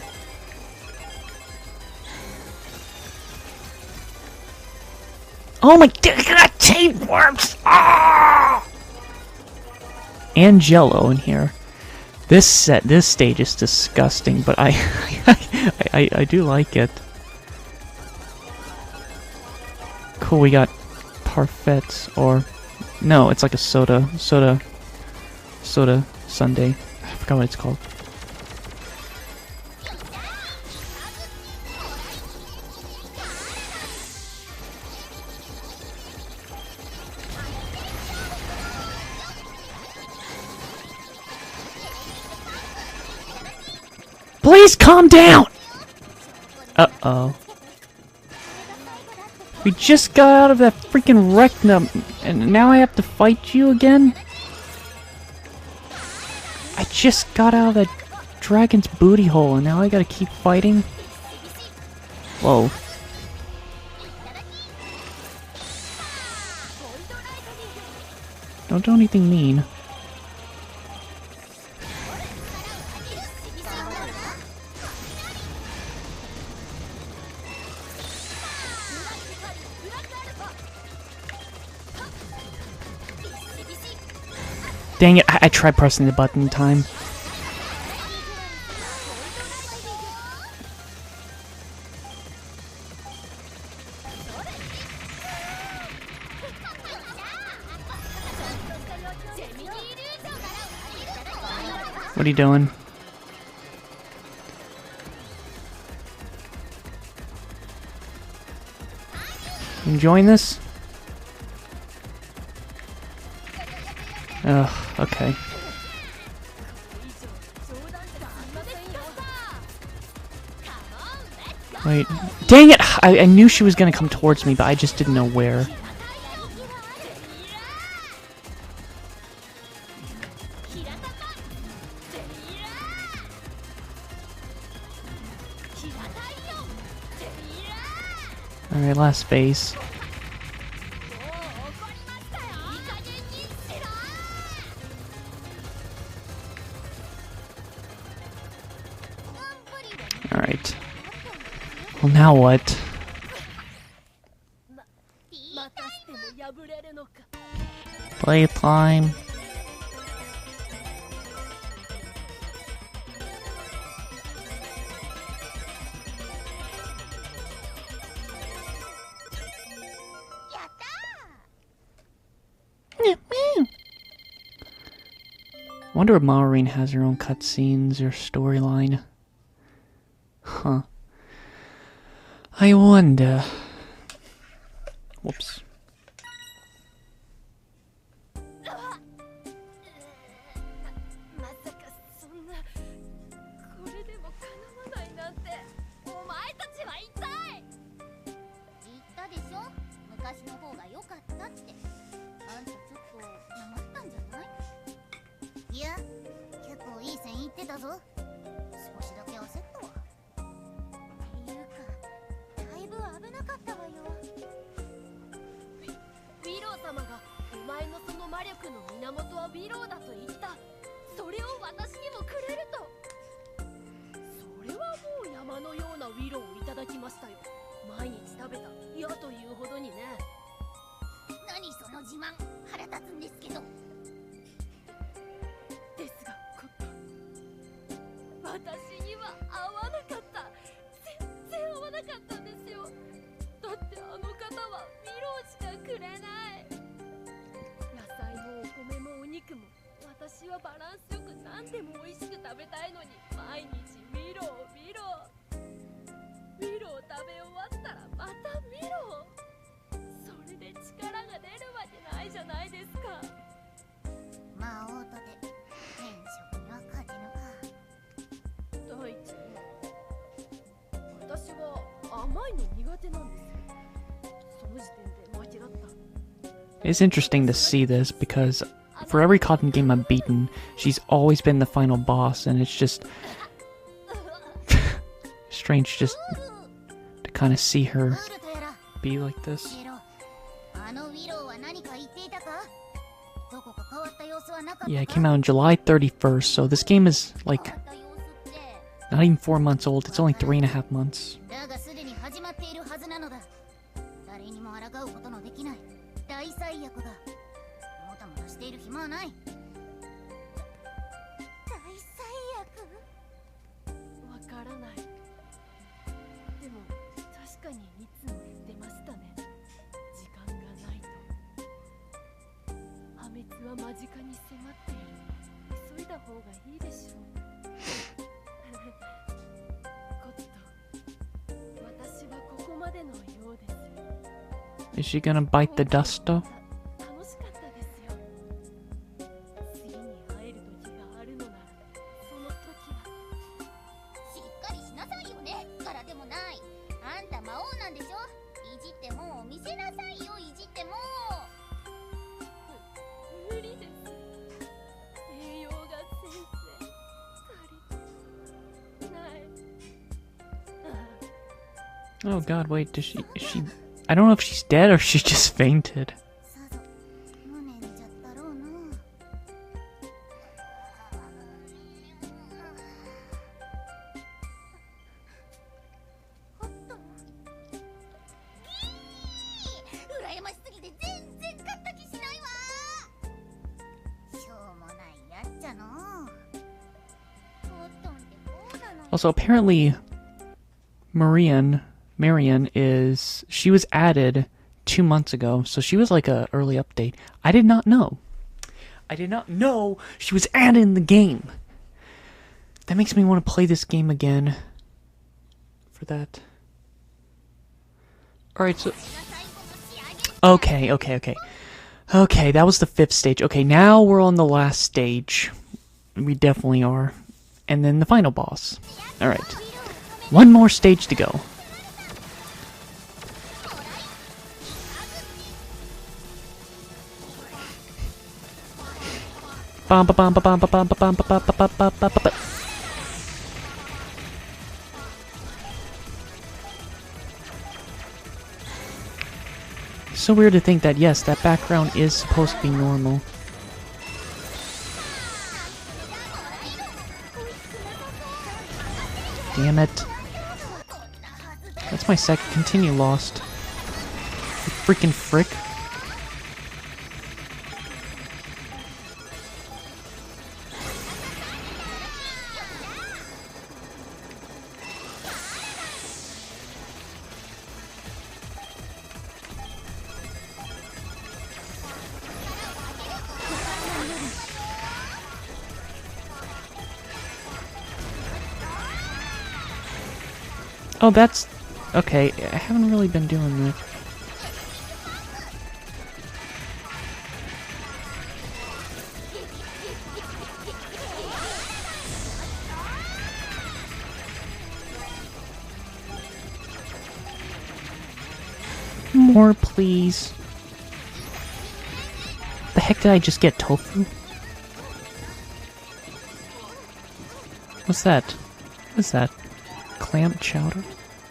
Oh my god, tapeworms! Ah! And Jello in here. This stage is disgusting, but I do like it. Cool, we got parfaits, or no, it's like a soda sundae. I forgot what it's called. Please calm down! Uh-oh. We just got out of that freaking Recna, and now I have to fight you again? I just got out of that dragon's booty hole, and now I gotta keep fighting? Whoa. Don't do anything mean. Dang it, I tried pressing the button in time. What are you doing? Enjoying this? Ugh, okay. Wait. Dang it! I knew she was gonna come towards me, but I just didn't know where. Alright, last phase. Alright. Well, now what? またしても破れるのか。 Playtime. I wonder if Maureen has her own cutscenes or storyline. Huh. I wonder. Whoops. まさかそんなこれでも叶わないなんてお前たちは一体。言ったでしょ、昔の方が良かったって。あんたちょっとなまったんじゃない？いや、結構いい線いってたぞ。少しだけ焦ったわ。っていうか、だいぶ危なかったわよ。ウィロー様がお前のその魔力の源はウィローだと言った。それを私にもくれると。それはもう山のようなウィローをいただきましたよ。毎日食べた嫌というほどにね。何その自慢、腹立つんですけど。ですがコット、私には合わなかった。全然合わなかったんですよ。だってあの方はウィローしかくれない。野菜もお米もお肉も私はバランスよく何でも美味しく食べたいのに、毎日ウィローウィローウィロー食べ終わったらまたウィロー。それで力が出るわけないじゃないですか。魔王とて転職には勝てぬか。大地、私は甘いの苦手なんですよ。その時点で間違った。 It's interesting to see this because for every Cotton game I've beaten, she's always been the final boss, and it's just strange just to kind of see ウ her ールとやら、 be like this. ケロ、あのウィローは何か言っていたか？どこか変わった様子はなかったか？ Yeah, it came out on July 31st, so this game is like 変わった様子って。 not even 4 months old. It's only 3.5 months. だがすでに始まっているはずなのだ。誰にも抗うことのできない大災厄が。もたもたしている暇はない。大災わからない。でも確かにいつも言ってましたね。時間がないと。破滅は間近に迫っている。急いだ方がいいでしょう。コット、私はここまでのようです。 Is she gonna bite the dust though? 楽しかったですよ。次に会える時があるのなら、その時は。厄。しっかりしなさいよね。柄でもない。あんた魔王なんでしょ。いじっても見せなさいよ。いじっても。無理です。栄養が先生足りない。Oh god, wait, is she... I don't know if she's dead or she just fainted. さぞ無念じゃったろうな。おっと。羨ましすぎて全然勝った気しないわ。しょうもないやっちゃの。コットンってこうなの。 Also, apparently, Marion is... She was added 2 months ago, so she was like a early update. I did not know. I did not know she was added in the game. That makes me want to play this game again. For that. Alright, so... Okay, that was the 5th stage. Okay, now we're on the last stage. We definitely are. And then the final boss. Alright. One more stage to go. Bum ba bum ba bum ba bum ba bum ba bum ba bum ba bum ba. So weird to think that, yes, that background is supposed to be normal. Damn it. That's my sec? Continue lost. You freaking frick. Oh, that's... Okay, I haven't really been doing that. More, please. The heck did I just get? Tofu? What's that? What's that? Clam chowder?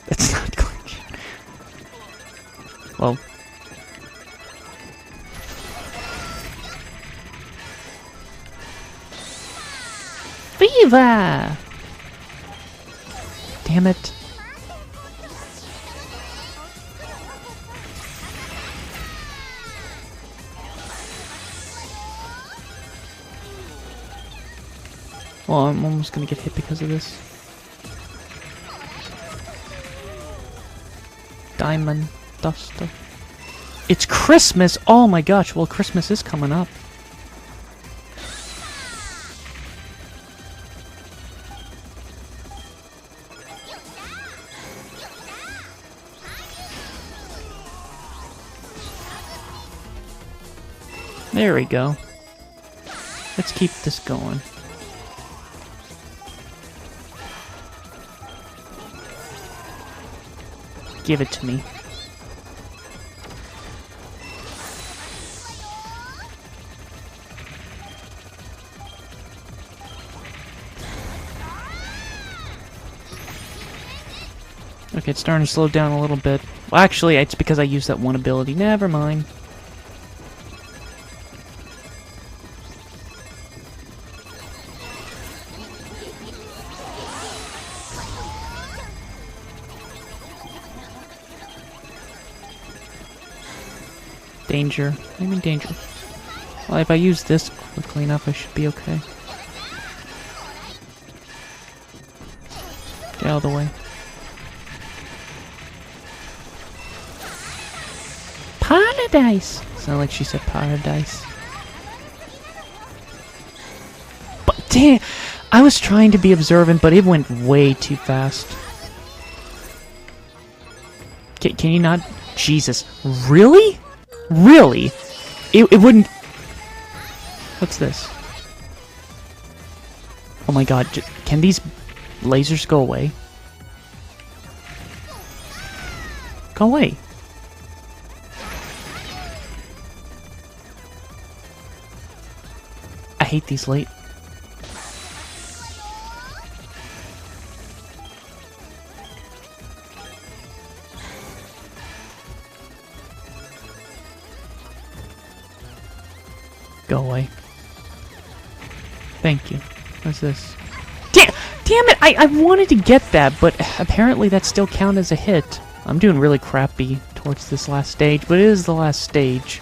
That's not clam chowder. Well. Viva! Damn it. Well, I'm almost gonna get hit because of this. Diamond Duster. It's Christmas! Oh my gosh, well, Christmas is coming up. There we go. Let's keep this going. Give it to me. Okay, it's starting to slow down a little bit. Well, actually, it's because I used that one ability. Never mind. Danger. I'm in danger. Well, if I use this quickly enough, I should be okay. Get out of the way. Paradise! Sounded like she said paradise. But damn! I was trying to be observant, but it went way too fast. Can you not? Jesus. Really? Really? It wouldn't... What's this? Oh my god, can these lasers go away? Go away. I hate these late. Go away. Thank you. What's this? Damn it! I wanted to get that, but apparently that still counts as a hit. I'm doing really crappy towards this last stage, but it is the last stage.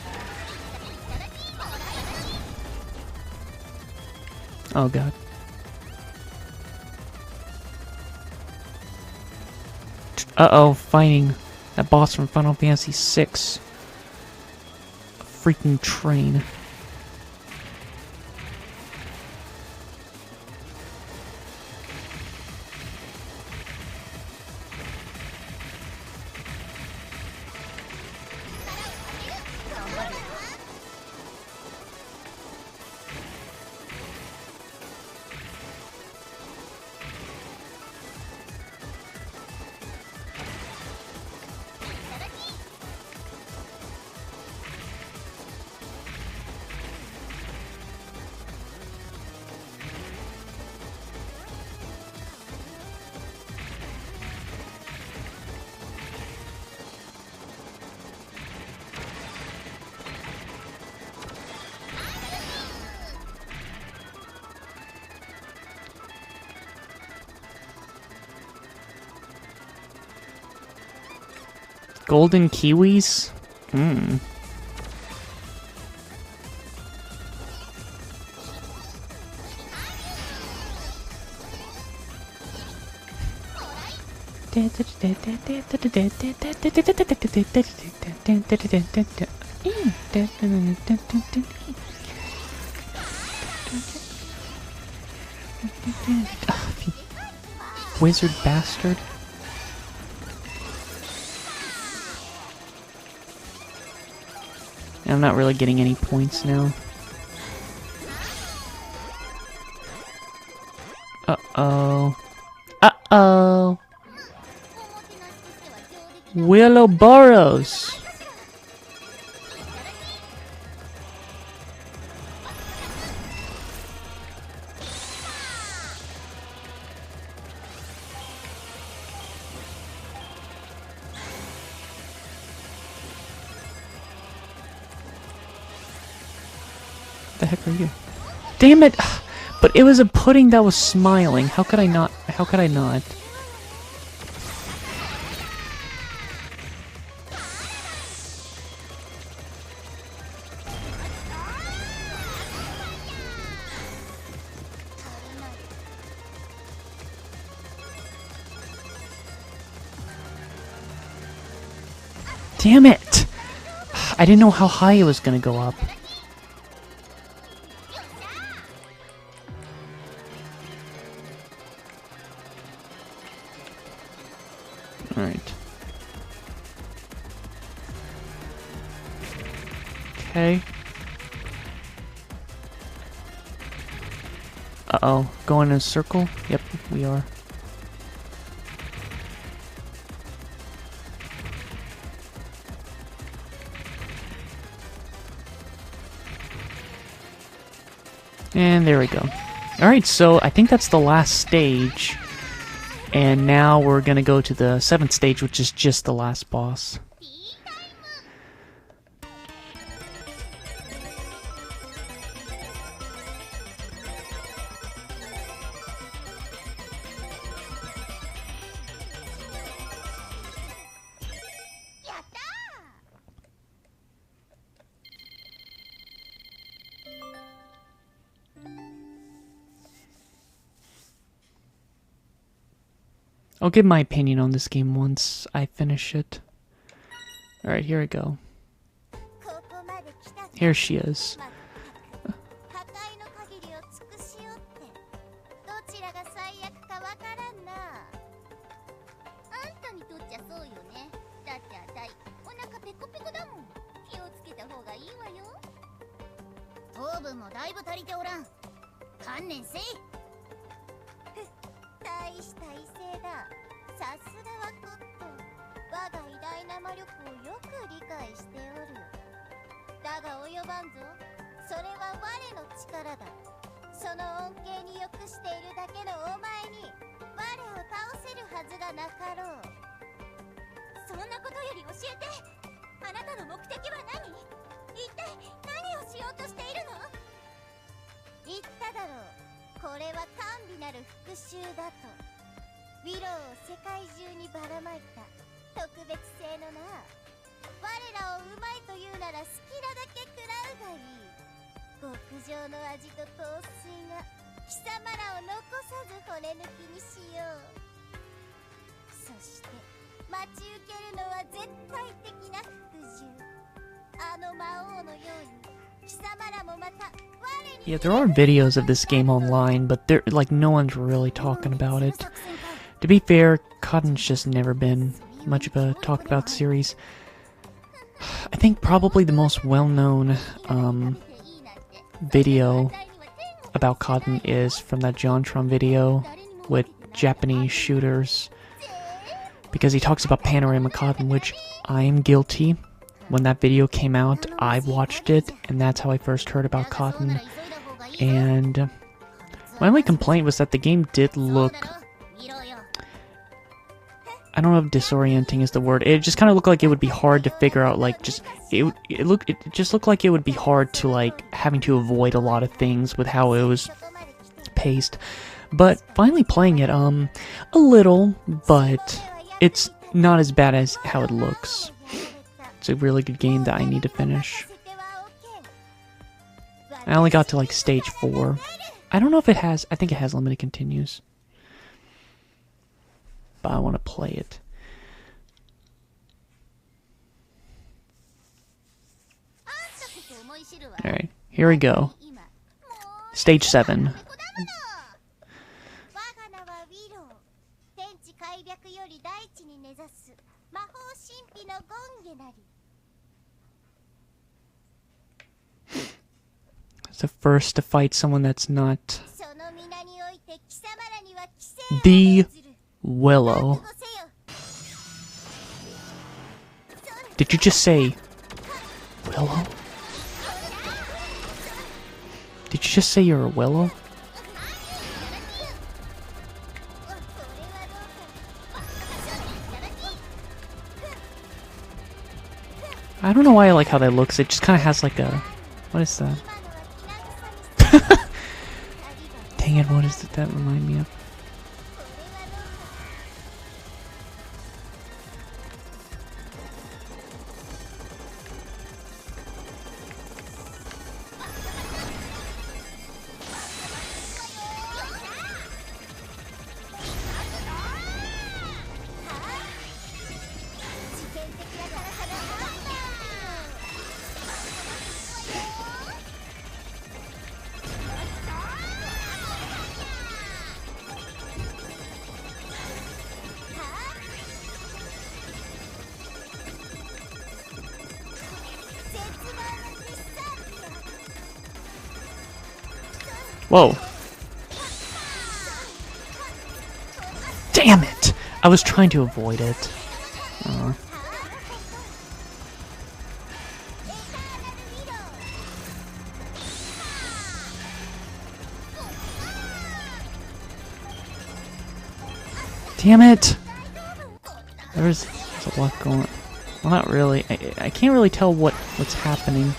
Oh god. Uh-oh, fighting that boss from Final Fantasy VI. A freaking train. Golden kiwis? Hmm. Wizard bastard. I'm not really getting any points now. Uh-oh. Uh-oh. Willoboros. The heck are you? Damn it! But it was a pudding that was smiling. How could I not? How could I not? Damn it! I didn't know how high it was gonna go up. Alright. Okay. Uh-oh. Going in a circle? Yep, we are. And there we go. Alright, so I think that's the last stage. And now we're gonna go to the 7th stage, which is just the last boss. I'll give my opinion on this game once I finish it. Alright, here I go. Here she is. Yeah, there are videos of this game online, but they're like no one's really talking about it. To be fair, Cotton's just never been much of a talked about series. I think probably the most well-known video about Cotton is from that JonTron video with Japanese shooters, because he talks about Panorama Cotton, which I am guilty. When that video came out, I watched it, and that's how I first heard about Cotton. And my only complaint was that the game did look, I don't know if disorienting is the word. It just kind of looked like it would be hard to figure out, like, it just looked like it would be hard to, like, having to avoid a lot of things with how it was paced. But finally playing it, a little, but it's not as bad as how it looks. It's a really good game that I need to finish. I only got to like stage 4. I don't know if it has, I think it has limited continues. But I want to play it. Alright, here we go. Stage 7. It's the first to fight someone that's not the Willow. Did you just say Willow? Did you just say you're a Willow? I don't know why I like how that looks. It just kind of has like a... What is that? Dang it, what does that remind me of? Whoa. Damn it! I was trying to avoid it. Damn it! There's a lot going on. Well, not really. I can't really tell what's happening.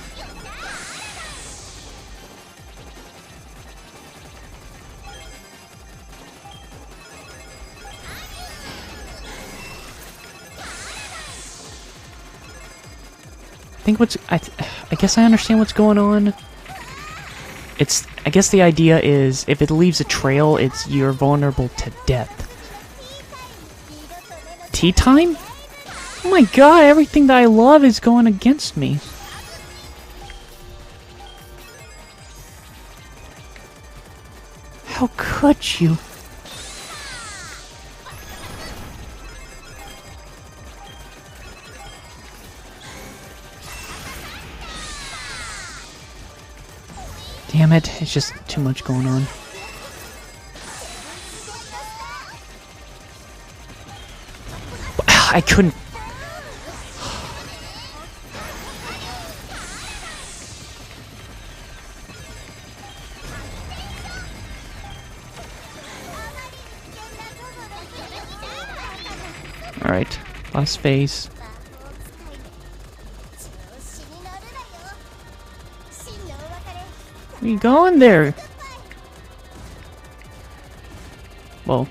I guess I understand what's going on. I guess the idea is if it leaves a trail, you're vulnerable to death. Tea time? Oh my god, everything that I love is going against me. How could you? Damn it, it's just too much going on. I couldn't... Alright, last phase. Where you going there? Whoa.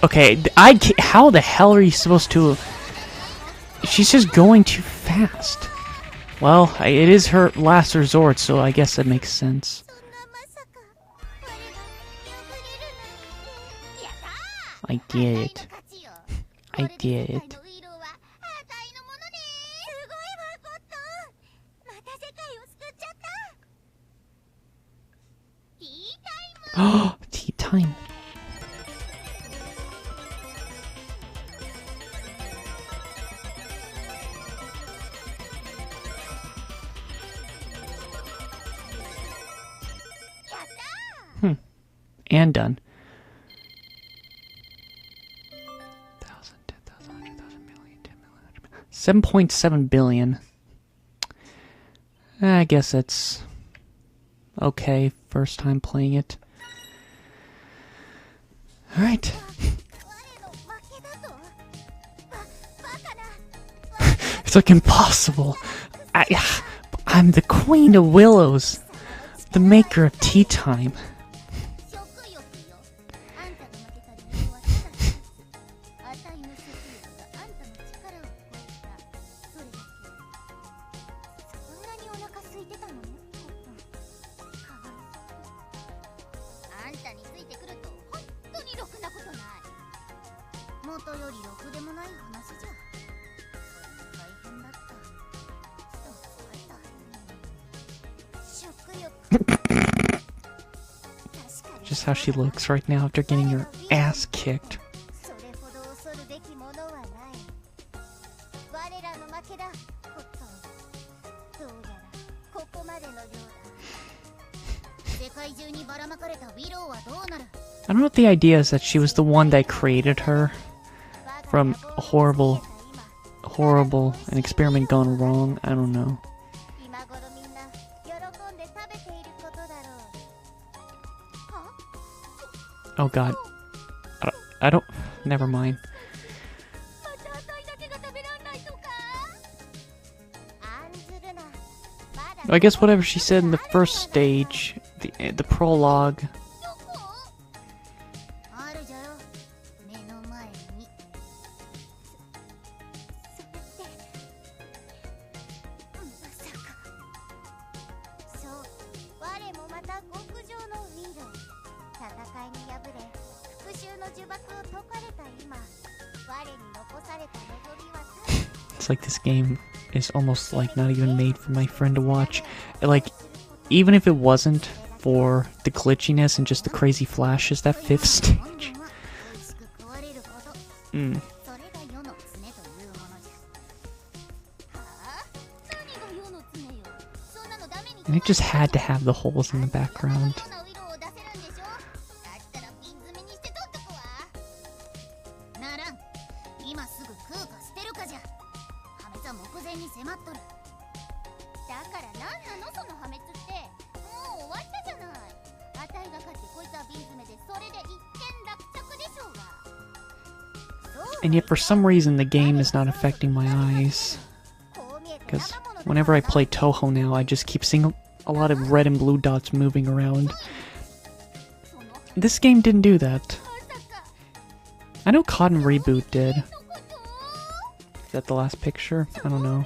Okay, how the hell are you supposed to... She's just going too fast. Well, it is her last resort, so I guess that makes sense. I get it. I get it. Oh, tea time. And done. 1,000, 10,000, 100,000, million, 10 million, 7.7 billion. I guess it's okay. First time playing it. Alright. It's like impossible. I'm the queen of willows. The maker of tea time. 元よりろくでもない話じゃ。大変だった。人を使った。食欲。 Just how she looks right now after getting her ass kicked. それほど恐るべきものはない。我らの負けだ、コットン。どうやらここまでのようだ。世界中にばらまかれたウィローはどうなる。 I don't know if the idea is that she was the one that created her from a horrible an experiment gone wrong. I don't know. 今頃みんな喜んで食べていることだろう。は？ Oh god. I don't. Never mind. またあたいだけが食べらんないとか。案ずるな。まだ I guess whatever she said in the first stage, the prologue. どこ？あるじゃろ。目の前に。それってまさか。そう、我もまた極上のウィーロー。戦いに敗れ復讐の呪縛を解かれた今、我に残された望みはただ It's like this game is almost like not even made for my friend to watch. Like, even if it wasn't for the glitchiness and just the crazy flashes, that fifth stage. 美味しく食われること。 Mm. それが世の常というものじゃ。はあ？何が世の常よ。そんなのダメに。 And it just had to have the holes in the background. そんなウィローを出せるんでしょ。だったら瓶詰めにして取っとくわ。ならん。今すぐ食うか捨てるかじゃ。破滅は目前に迫っとる。だから何なのその破滅って。もう終わったじゃない。あたいが勝ってこいつは瓶詰めでそれで一件落着でしょうが。 And yet, for some reason, the game is not affecting my eyes. Because whenever I play Toho now, I just keep seeing a lot of red and blue dots moving around. This game didn't do that. I know Cotton Reboot did. Is that the last picture? I don't know.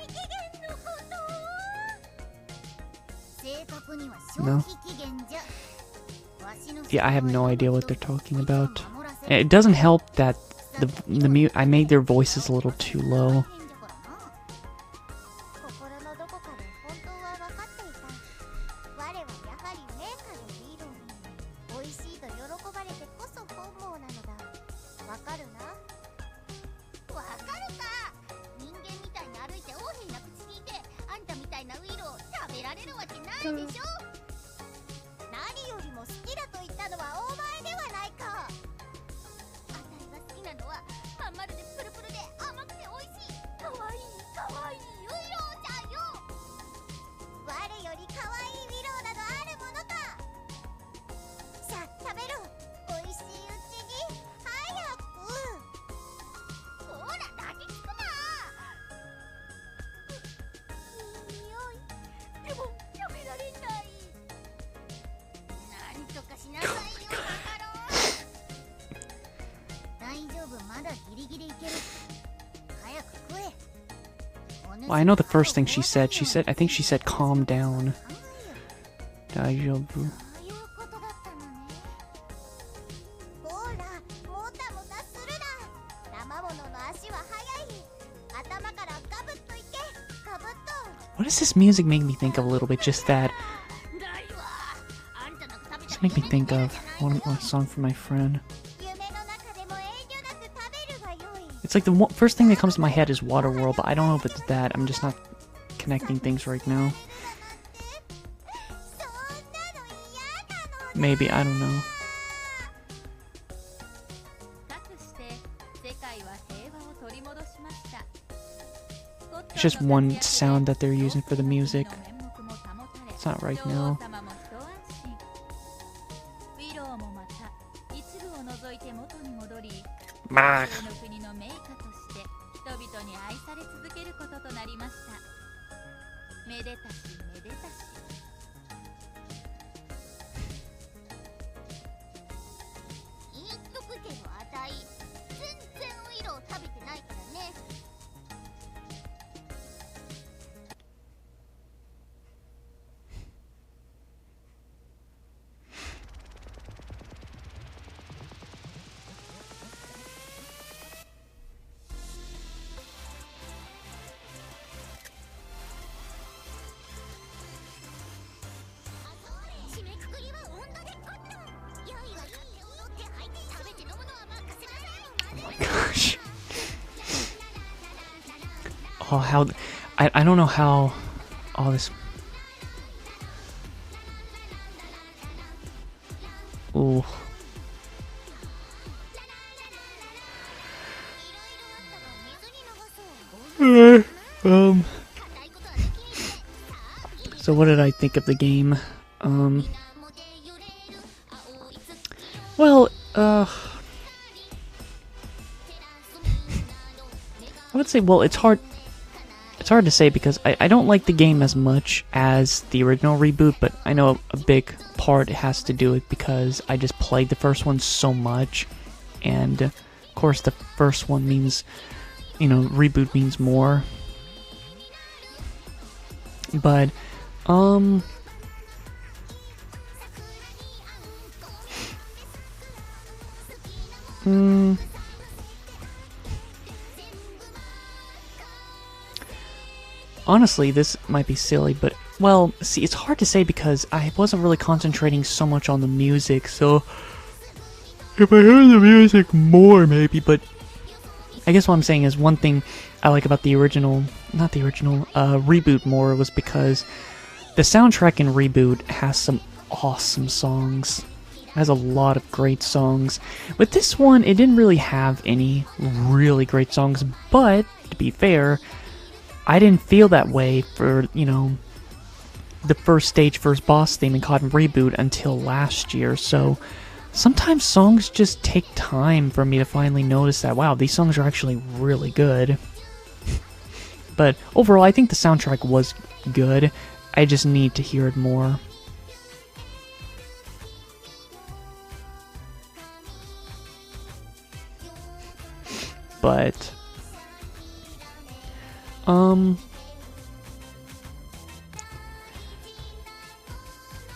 No? Yeah, I have no idea what they're talking about. And it doesn't help that I made their voices a little too low. 心のどこかで本当は分かっていた。我はやはり名家のヒーローに美味しいと喜ばれてこそ本望なのだ。わかるな？わかるか。人間みたいに歩いて横柄な口聞いて、あんたみたいなウィロー食べられるわけないでしょ。何よりも好きだと言ったのはお前ではないか。あたいが好きなのはまん丸でプルプルで甘くて美味しいかわいいかわいいウィローじゃよ。我よりかわいいウィローなどあるものか。さあ食べろ。美味しいうちに早く。ほら抱きつくな。いい匂い。でも食べられない。何とかしなさいよカカロン。大丈夫、まだギリギリいける。早く食え。 Well, I know the first thing she said. I think she said, calm down. Daijoubu. そういうことだったのね。ほら、もたもたするな。生ものの足は速い。頭からガブッといけ。ガブッと。 What does this music make me think of a little bit? Just that. ないわ。あんたなんか食べ Just たら make me think of a song from my friend. 夢の中でも遠慮なく食べるがよい。 It's like the first thing that comes to my head is Waterworld, but I don't know if it's that. I'm just not connecting things right now. そんなの嫌なの。 Maybe, I don't know. かくして世界は平和を取り戻しました。 It's just one sound that they're using for the music. It's not right now. ウィローもまた一部を除いて元に戻り、 Bah. その国の名家として人々に愛され続けることとなりました。めでたしめでたし。言っとくけどあたい全然ウィロー食べてないからね。 I Oh, how... I don't know how all this... Ooh. So what did I think of the game? Well, I would say, well, it's hard to say because I don't like the game as much as the original reboot, but I know a big part has to do it because I just played the first one so much, and of course the first one means, you know, reboot means more. But, honestly, this might be silly, but, well, see, it's hard to say because I wasn't really concentrating so much on the music, so if I heard the music more, maybe, but I guess what I'm saying is one thing I like about the original, not the original, Reboot more was because the soundtrack in Reboot has some awesome songs. It has a lot of great songs. With this one, it didn't really have any really great songs, but, to be fair, I didn't feel that way for, you know, the first stage, first boss theme in Cotton Reboot until last year, so sometimes songs just take time for me to finally notice that, wow, these songs are actually really good. But overall, I think the soundtrack was good. I just need to hear it more. But,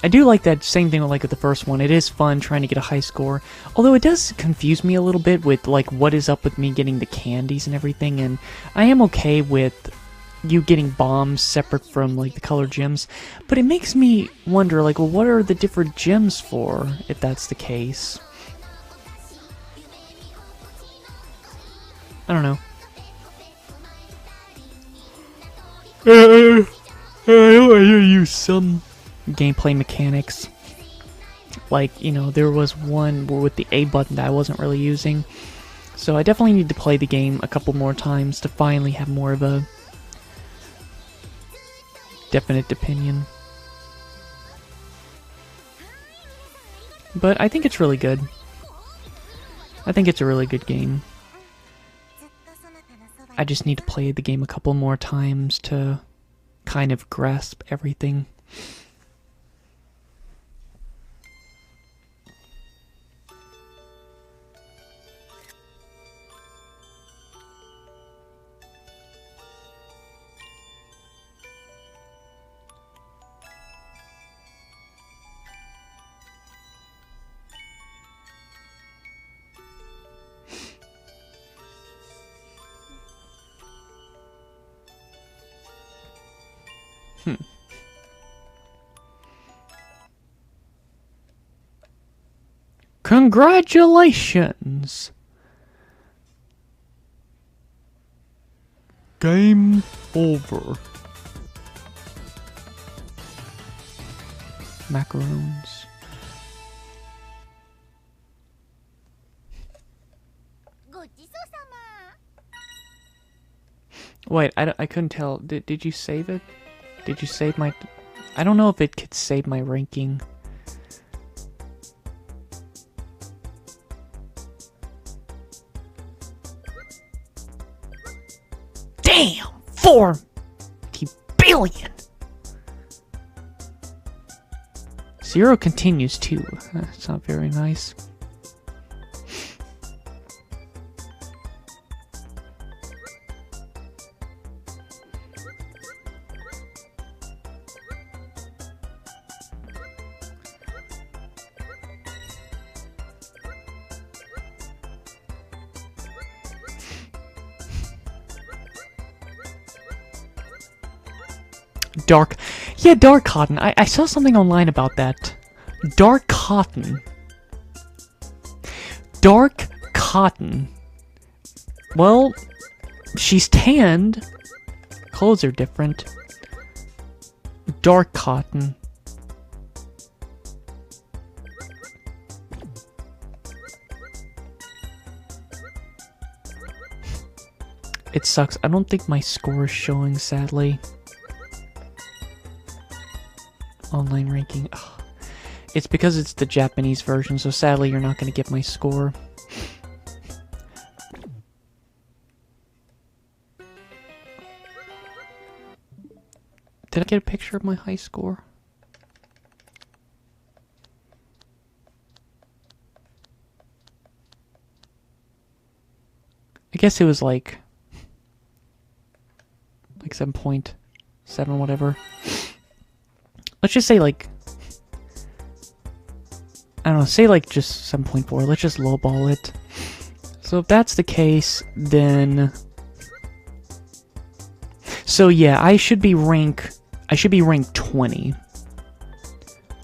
I do like that same thing like with the first one. It is fun trying to get a high score. Although it does confuse me a little bit with like what is up with me getting the candies and everything, and I am okay with you getting bombs separate from like the colored gems, but it makes me wonder like, well, what are the different gems for if that's the case? I don't know. I use some gameplay mechanics. Like, you know, there was one with the A button that I wasn't really using. So I definitely need to play the game a couple more times to finally have more of a definite opinion. But I think it's really good. I think it's a really good game. I just need to play the game a couple more times to kind of grasp everything. Congratulations! Game over. Macaroons. Wait, I couldn't tell. Did you save it? Did you save my... I don't know if it could save my ranking. Damn! 40 billion! Zero continues too. That's not very nice. Dark. Yeah, Dark Cotton. I saw something online about that. Dark Cotton. Dark Cotton. Well, she's tanned, clothes are different. Dark cotton. It sucks. I don't think my score is showing, sadly. Online ranking. Ugh. It's because it's the Japanese version, so sadly you're not going to get my score. Did I get a picture of my high score? I guess it was like 7.7 whatever. Let's just say like, I don't know, say like just 7.4. Let's just lowball it. So if that's the case, then so yeah, I should be rank 20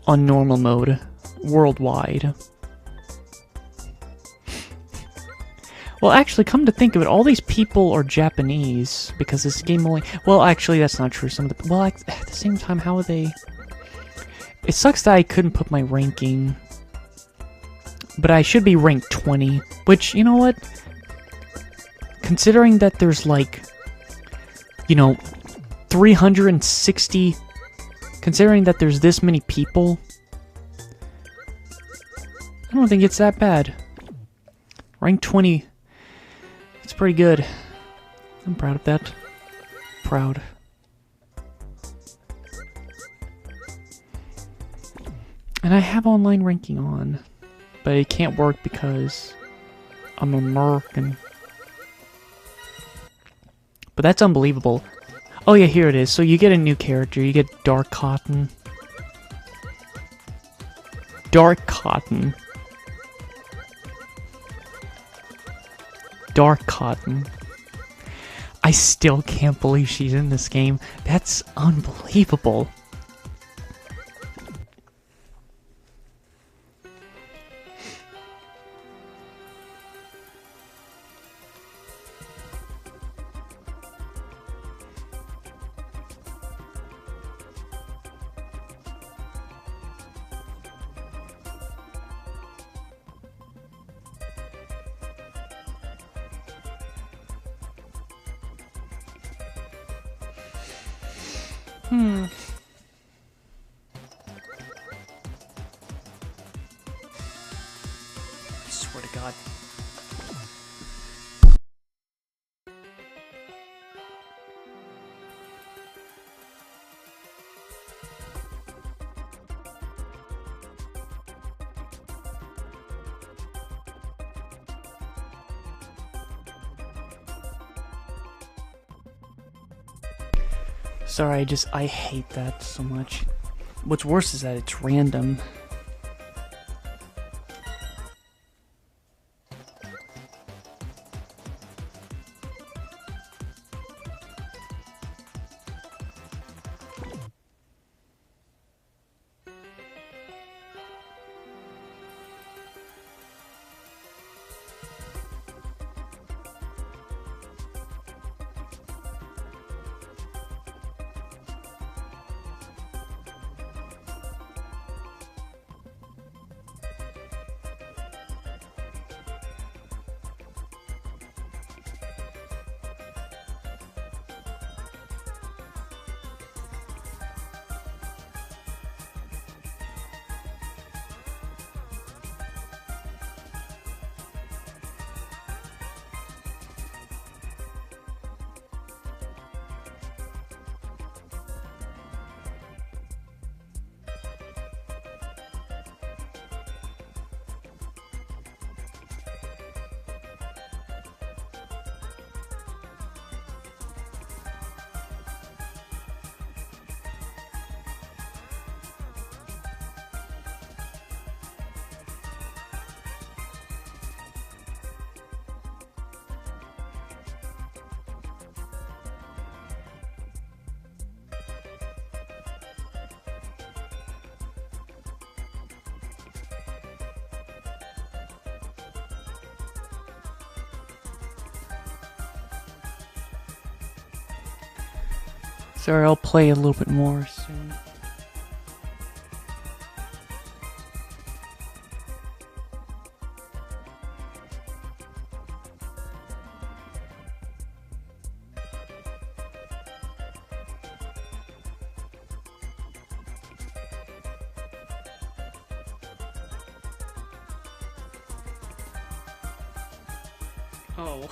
on normal mode worldwide. Well, actually, come to think of it, all these people are Japanese because this game only. Well, actually, that's not true. Some of the at the same time, how are they? It sucks that I couldn't put my ranking, but I should be ranked 20. Which, you know what? Considering that there's like, 360. Considering that there's this many people, I don't think it's that bad. Rank 20. It's pretty good. I'm proud of that. Proud. And I have online ranking on, but it can't work because I'm American. But that's unbelievable. Oh yeah, here it is. So you get a new character. You get Dark Cotton. Dark Cotton. Dark Cotton. I still can't believe she's in this game. That's unbelievable. I swear to God. Sorry, I hate that so much. What's worse is that it's random. Sorry, I'll play a little bit more soon. Oh.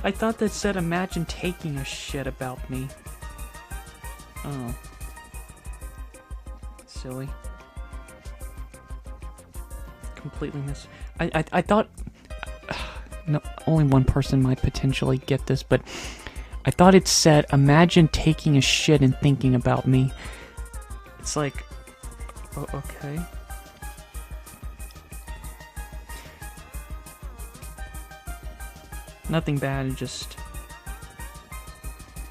I thought that said imagine taking a shit about me. Oh. Silly. Completely miss. I thought... No, only one person might potentially get this, but... I thought it said imagine taking a shit and thinking about me. It's like... Oh, okay. Nothing bad, just...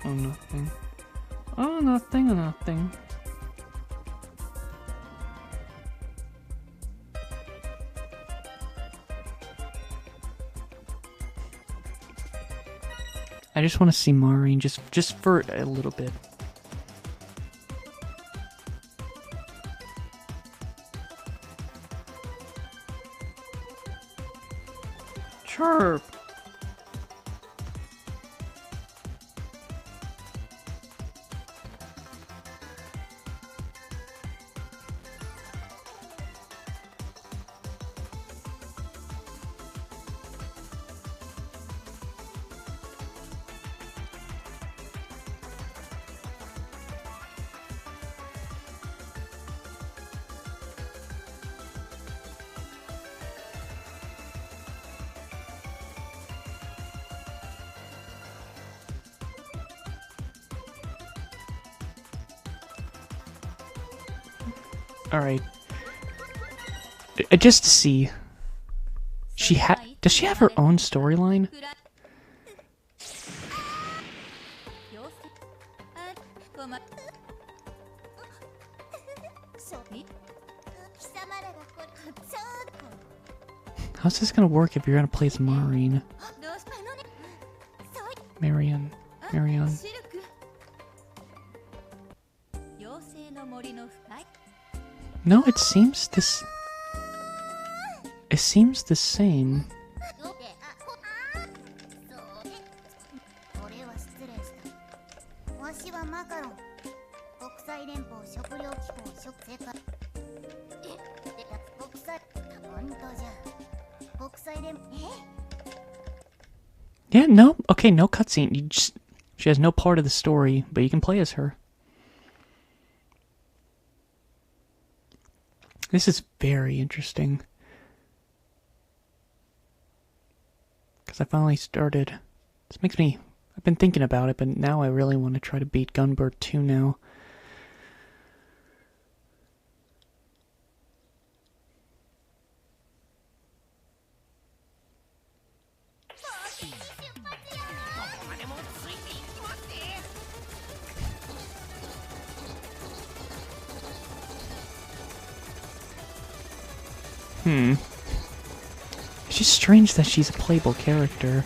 Oh, nothing. Oh, nothing, nothing. I just want to see Maureen, just for a little bit. Chirp! Alright. Just to see. Does she have her own storyline? How's this gonna work if you're gonna play as Maureen? Marion. No, it seems this... It seems the same. Yeah, no. Okay, no cutscene. She has no part of the story, but you can play as her. This is very interesting. Because I finally started... This makes me... I've been thinking about it, but now I really want to try to beat Gunbird 2 now. It's just strange that she's a playable character.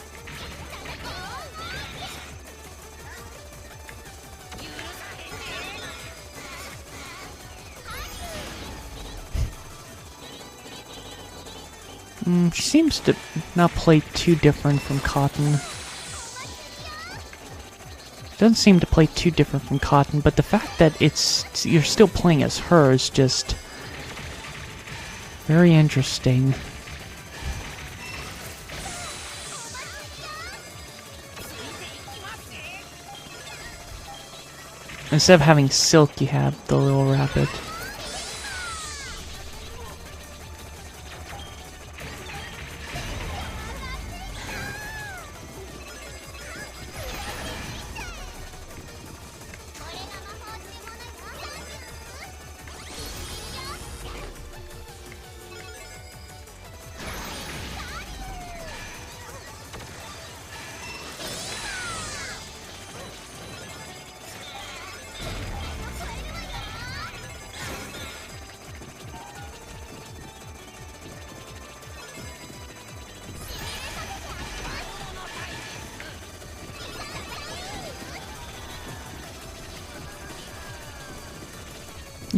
She seems to not play too different from Cotton. Doesn't seem to play too different from Cotton, but the fact that you're still playing as her is just very interesting. Instead of having Silk, you have the little rabbit.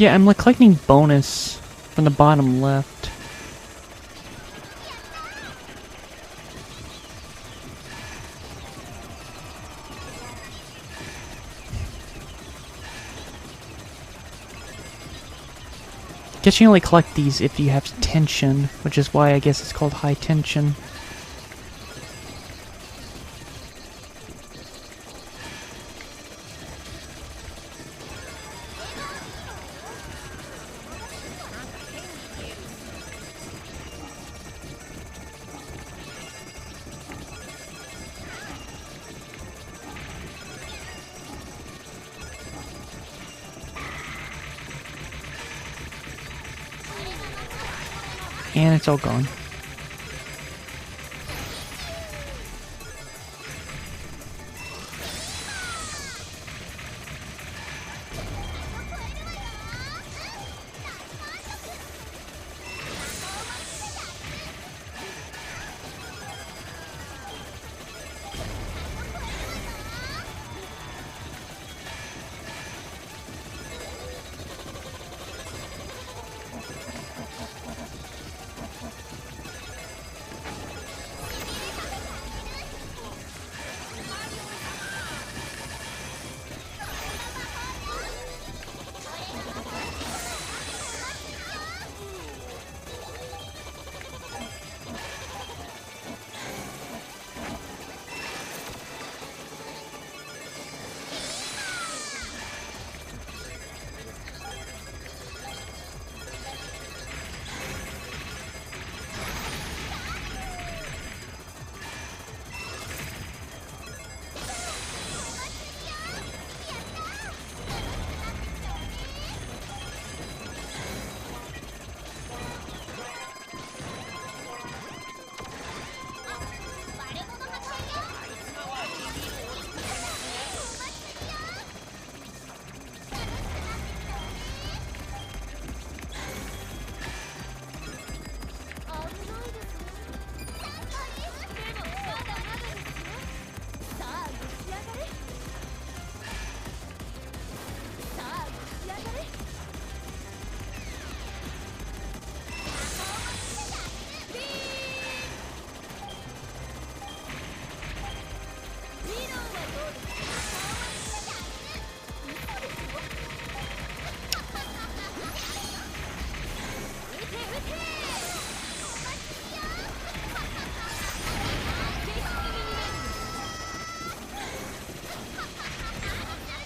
Yeah, I'm like collecting bonus from the bottom left. Guess you only collect these if you have tension, which is why I guess it's called high tension. And it's all gone.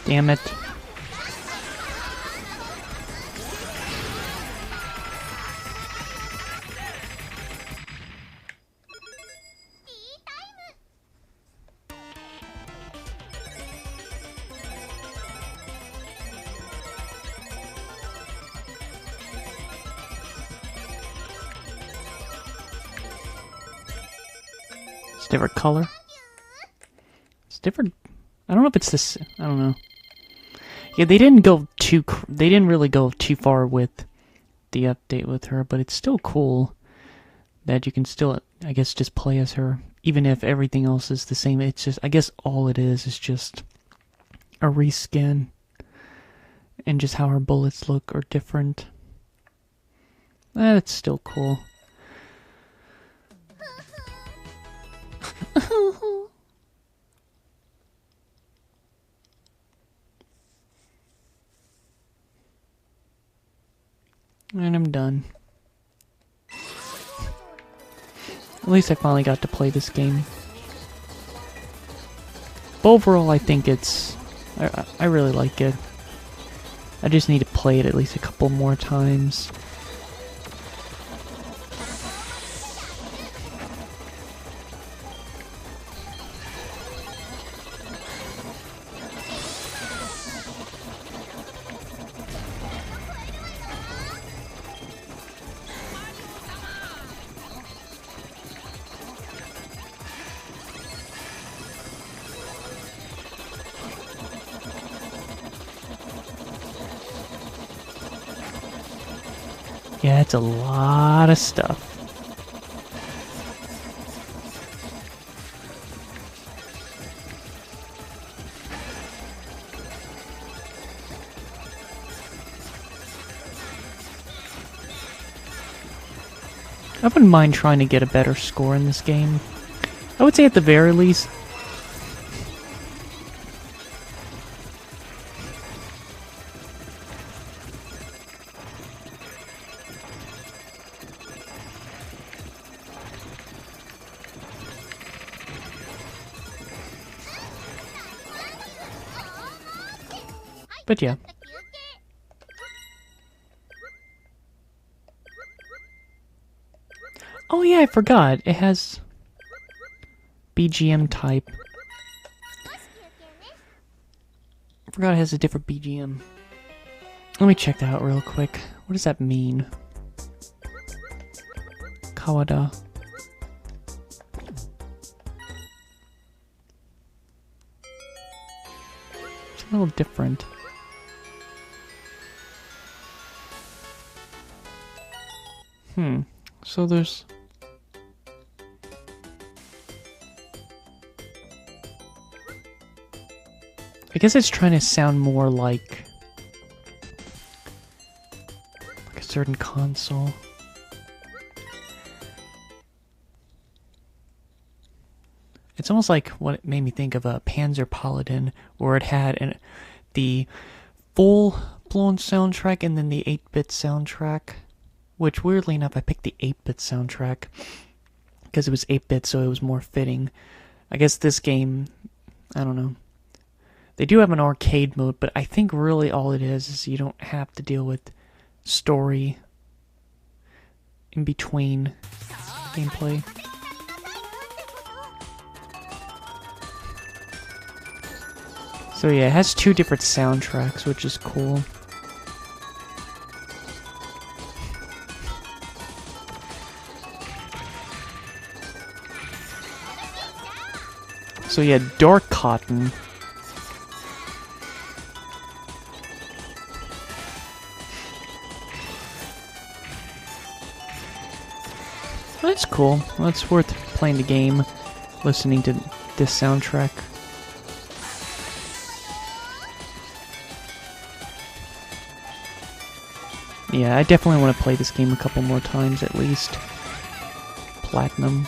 Damn it. It's different color. It's different. I don't know if it's this. I don't know. Yeah, they didn't really go too far with the update with her, but it's still cool that you can still, I guess, just play as her, even if everything else is the same. It's just, I guess, all it is just a reskin, and just how her bullets look are different. That's still cool. And I'm done. At least I finally got to play this game. But overall, I think it's... I really like it. I just need to play it at least a couple more times. Yeah, it's a lot of stuff. I wouldn't mind trying to get a better score in this game. I would say at the very least... But yeah. Oh yeah, I forgot. It has BGM type. I forgot it has a different BGM. Let me check that out real quick. What does that mean? Kawada. It's a little different. So there's... I guess it's trying to sound more like a certain console. It's almost like what it made me think of a Panzer Paladin, where it had the full-blown soundtrack and then the 8-bit soundtrack. Which, weirdly enough, I picked the 8-bit soundtrack because it was 8-bit, so it was more fitting. I guess this game, I don't know. They do have an arcade mode, but I think really all it is you don't have to deal with story in between gameplay. So yeah, it has 2 different soundtracks, which is cool. So yeah, Dark Cotton. That's cool. That's worth playing the game, listening to this soundtrack. Yeah, I definitely want to play this game a couple more times at least. Platinum.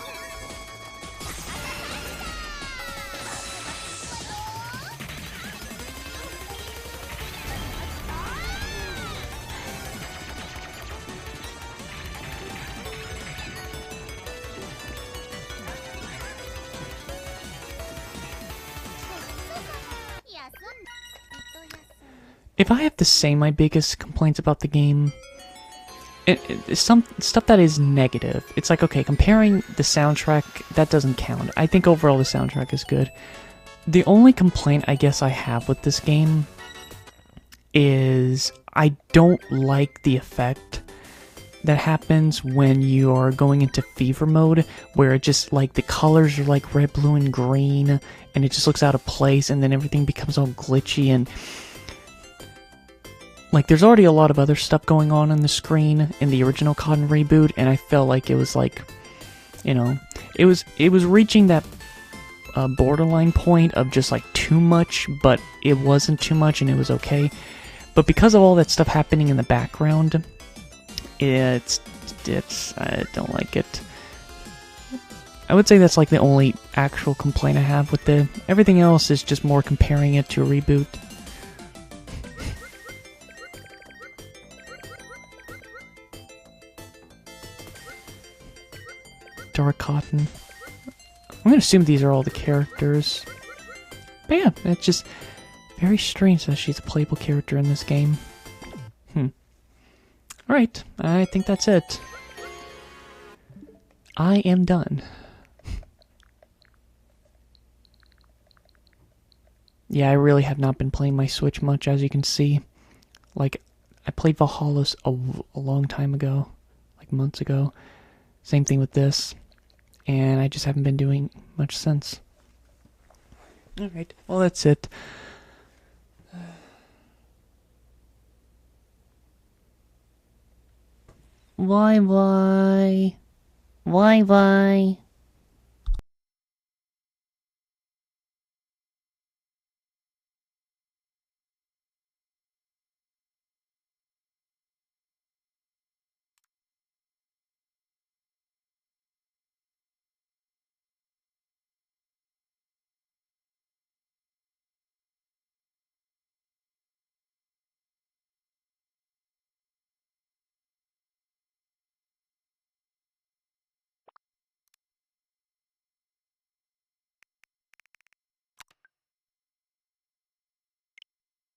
If I have to say my biggest complaints about the game, it's some stuff that is negative. It's like, okay, comparing the soundtrack, that doesn't count. I think overall the soundtrack is good. The only complaint I guess I have with this game is I don't like the effect that happens when you are going into fever mode, where it just, like, the colors are like red, blue, and green, and it just looks out of place, and then everything becomes all glitchy, and like, there's already a lot of other stuff going on the screen in the original Cotton reboot, and I felt like it was like, you know, it was reaching that borderline point of just like too much, but it wasn't too much and it was okay. But because of all that stuff happening in the background, it's I don't like it. I would say that's like the only actual complaint I have with it. Everything else is just more comparing it to a reboot. Dark Cotton. I'm gonna assume these are all the characters. But yeah, it's just very strange that she's a playable character in this game. Alright, I think that's it. I am done. Yeah, I really have not been playing my Switch much, as you can see. Like, I played Valhalla a long time ago. Like, months ago. Same thing with this. And I just haven't been doing much since. Alright, well that's it. Bye bye. Bye bye.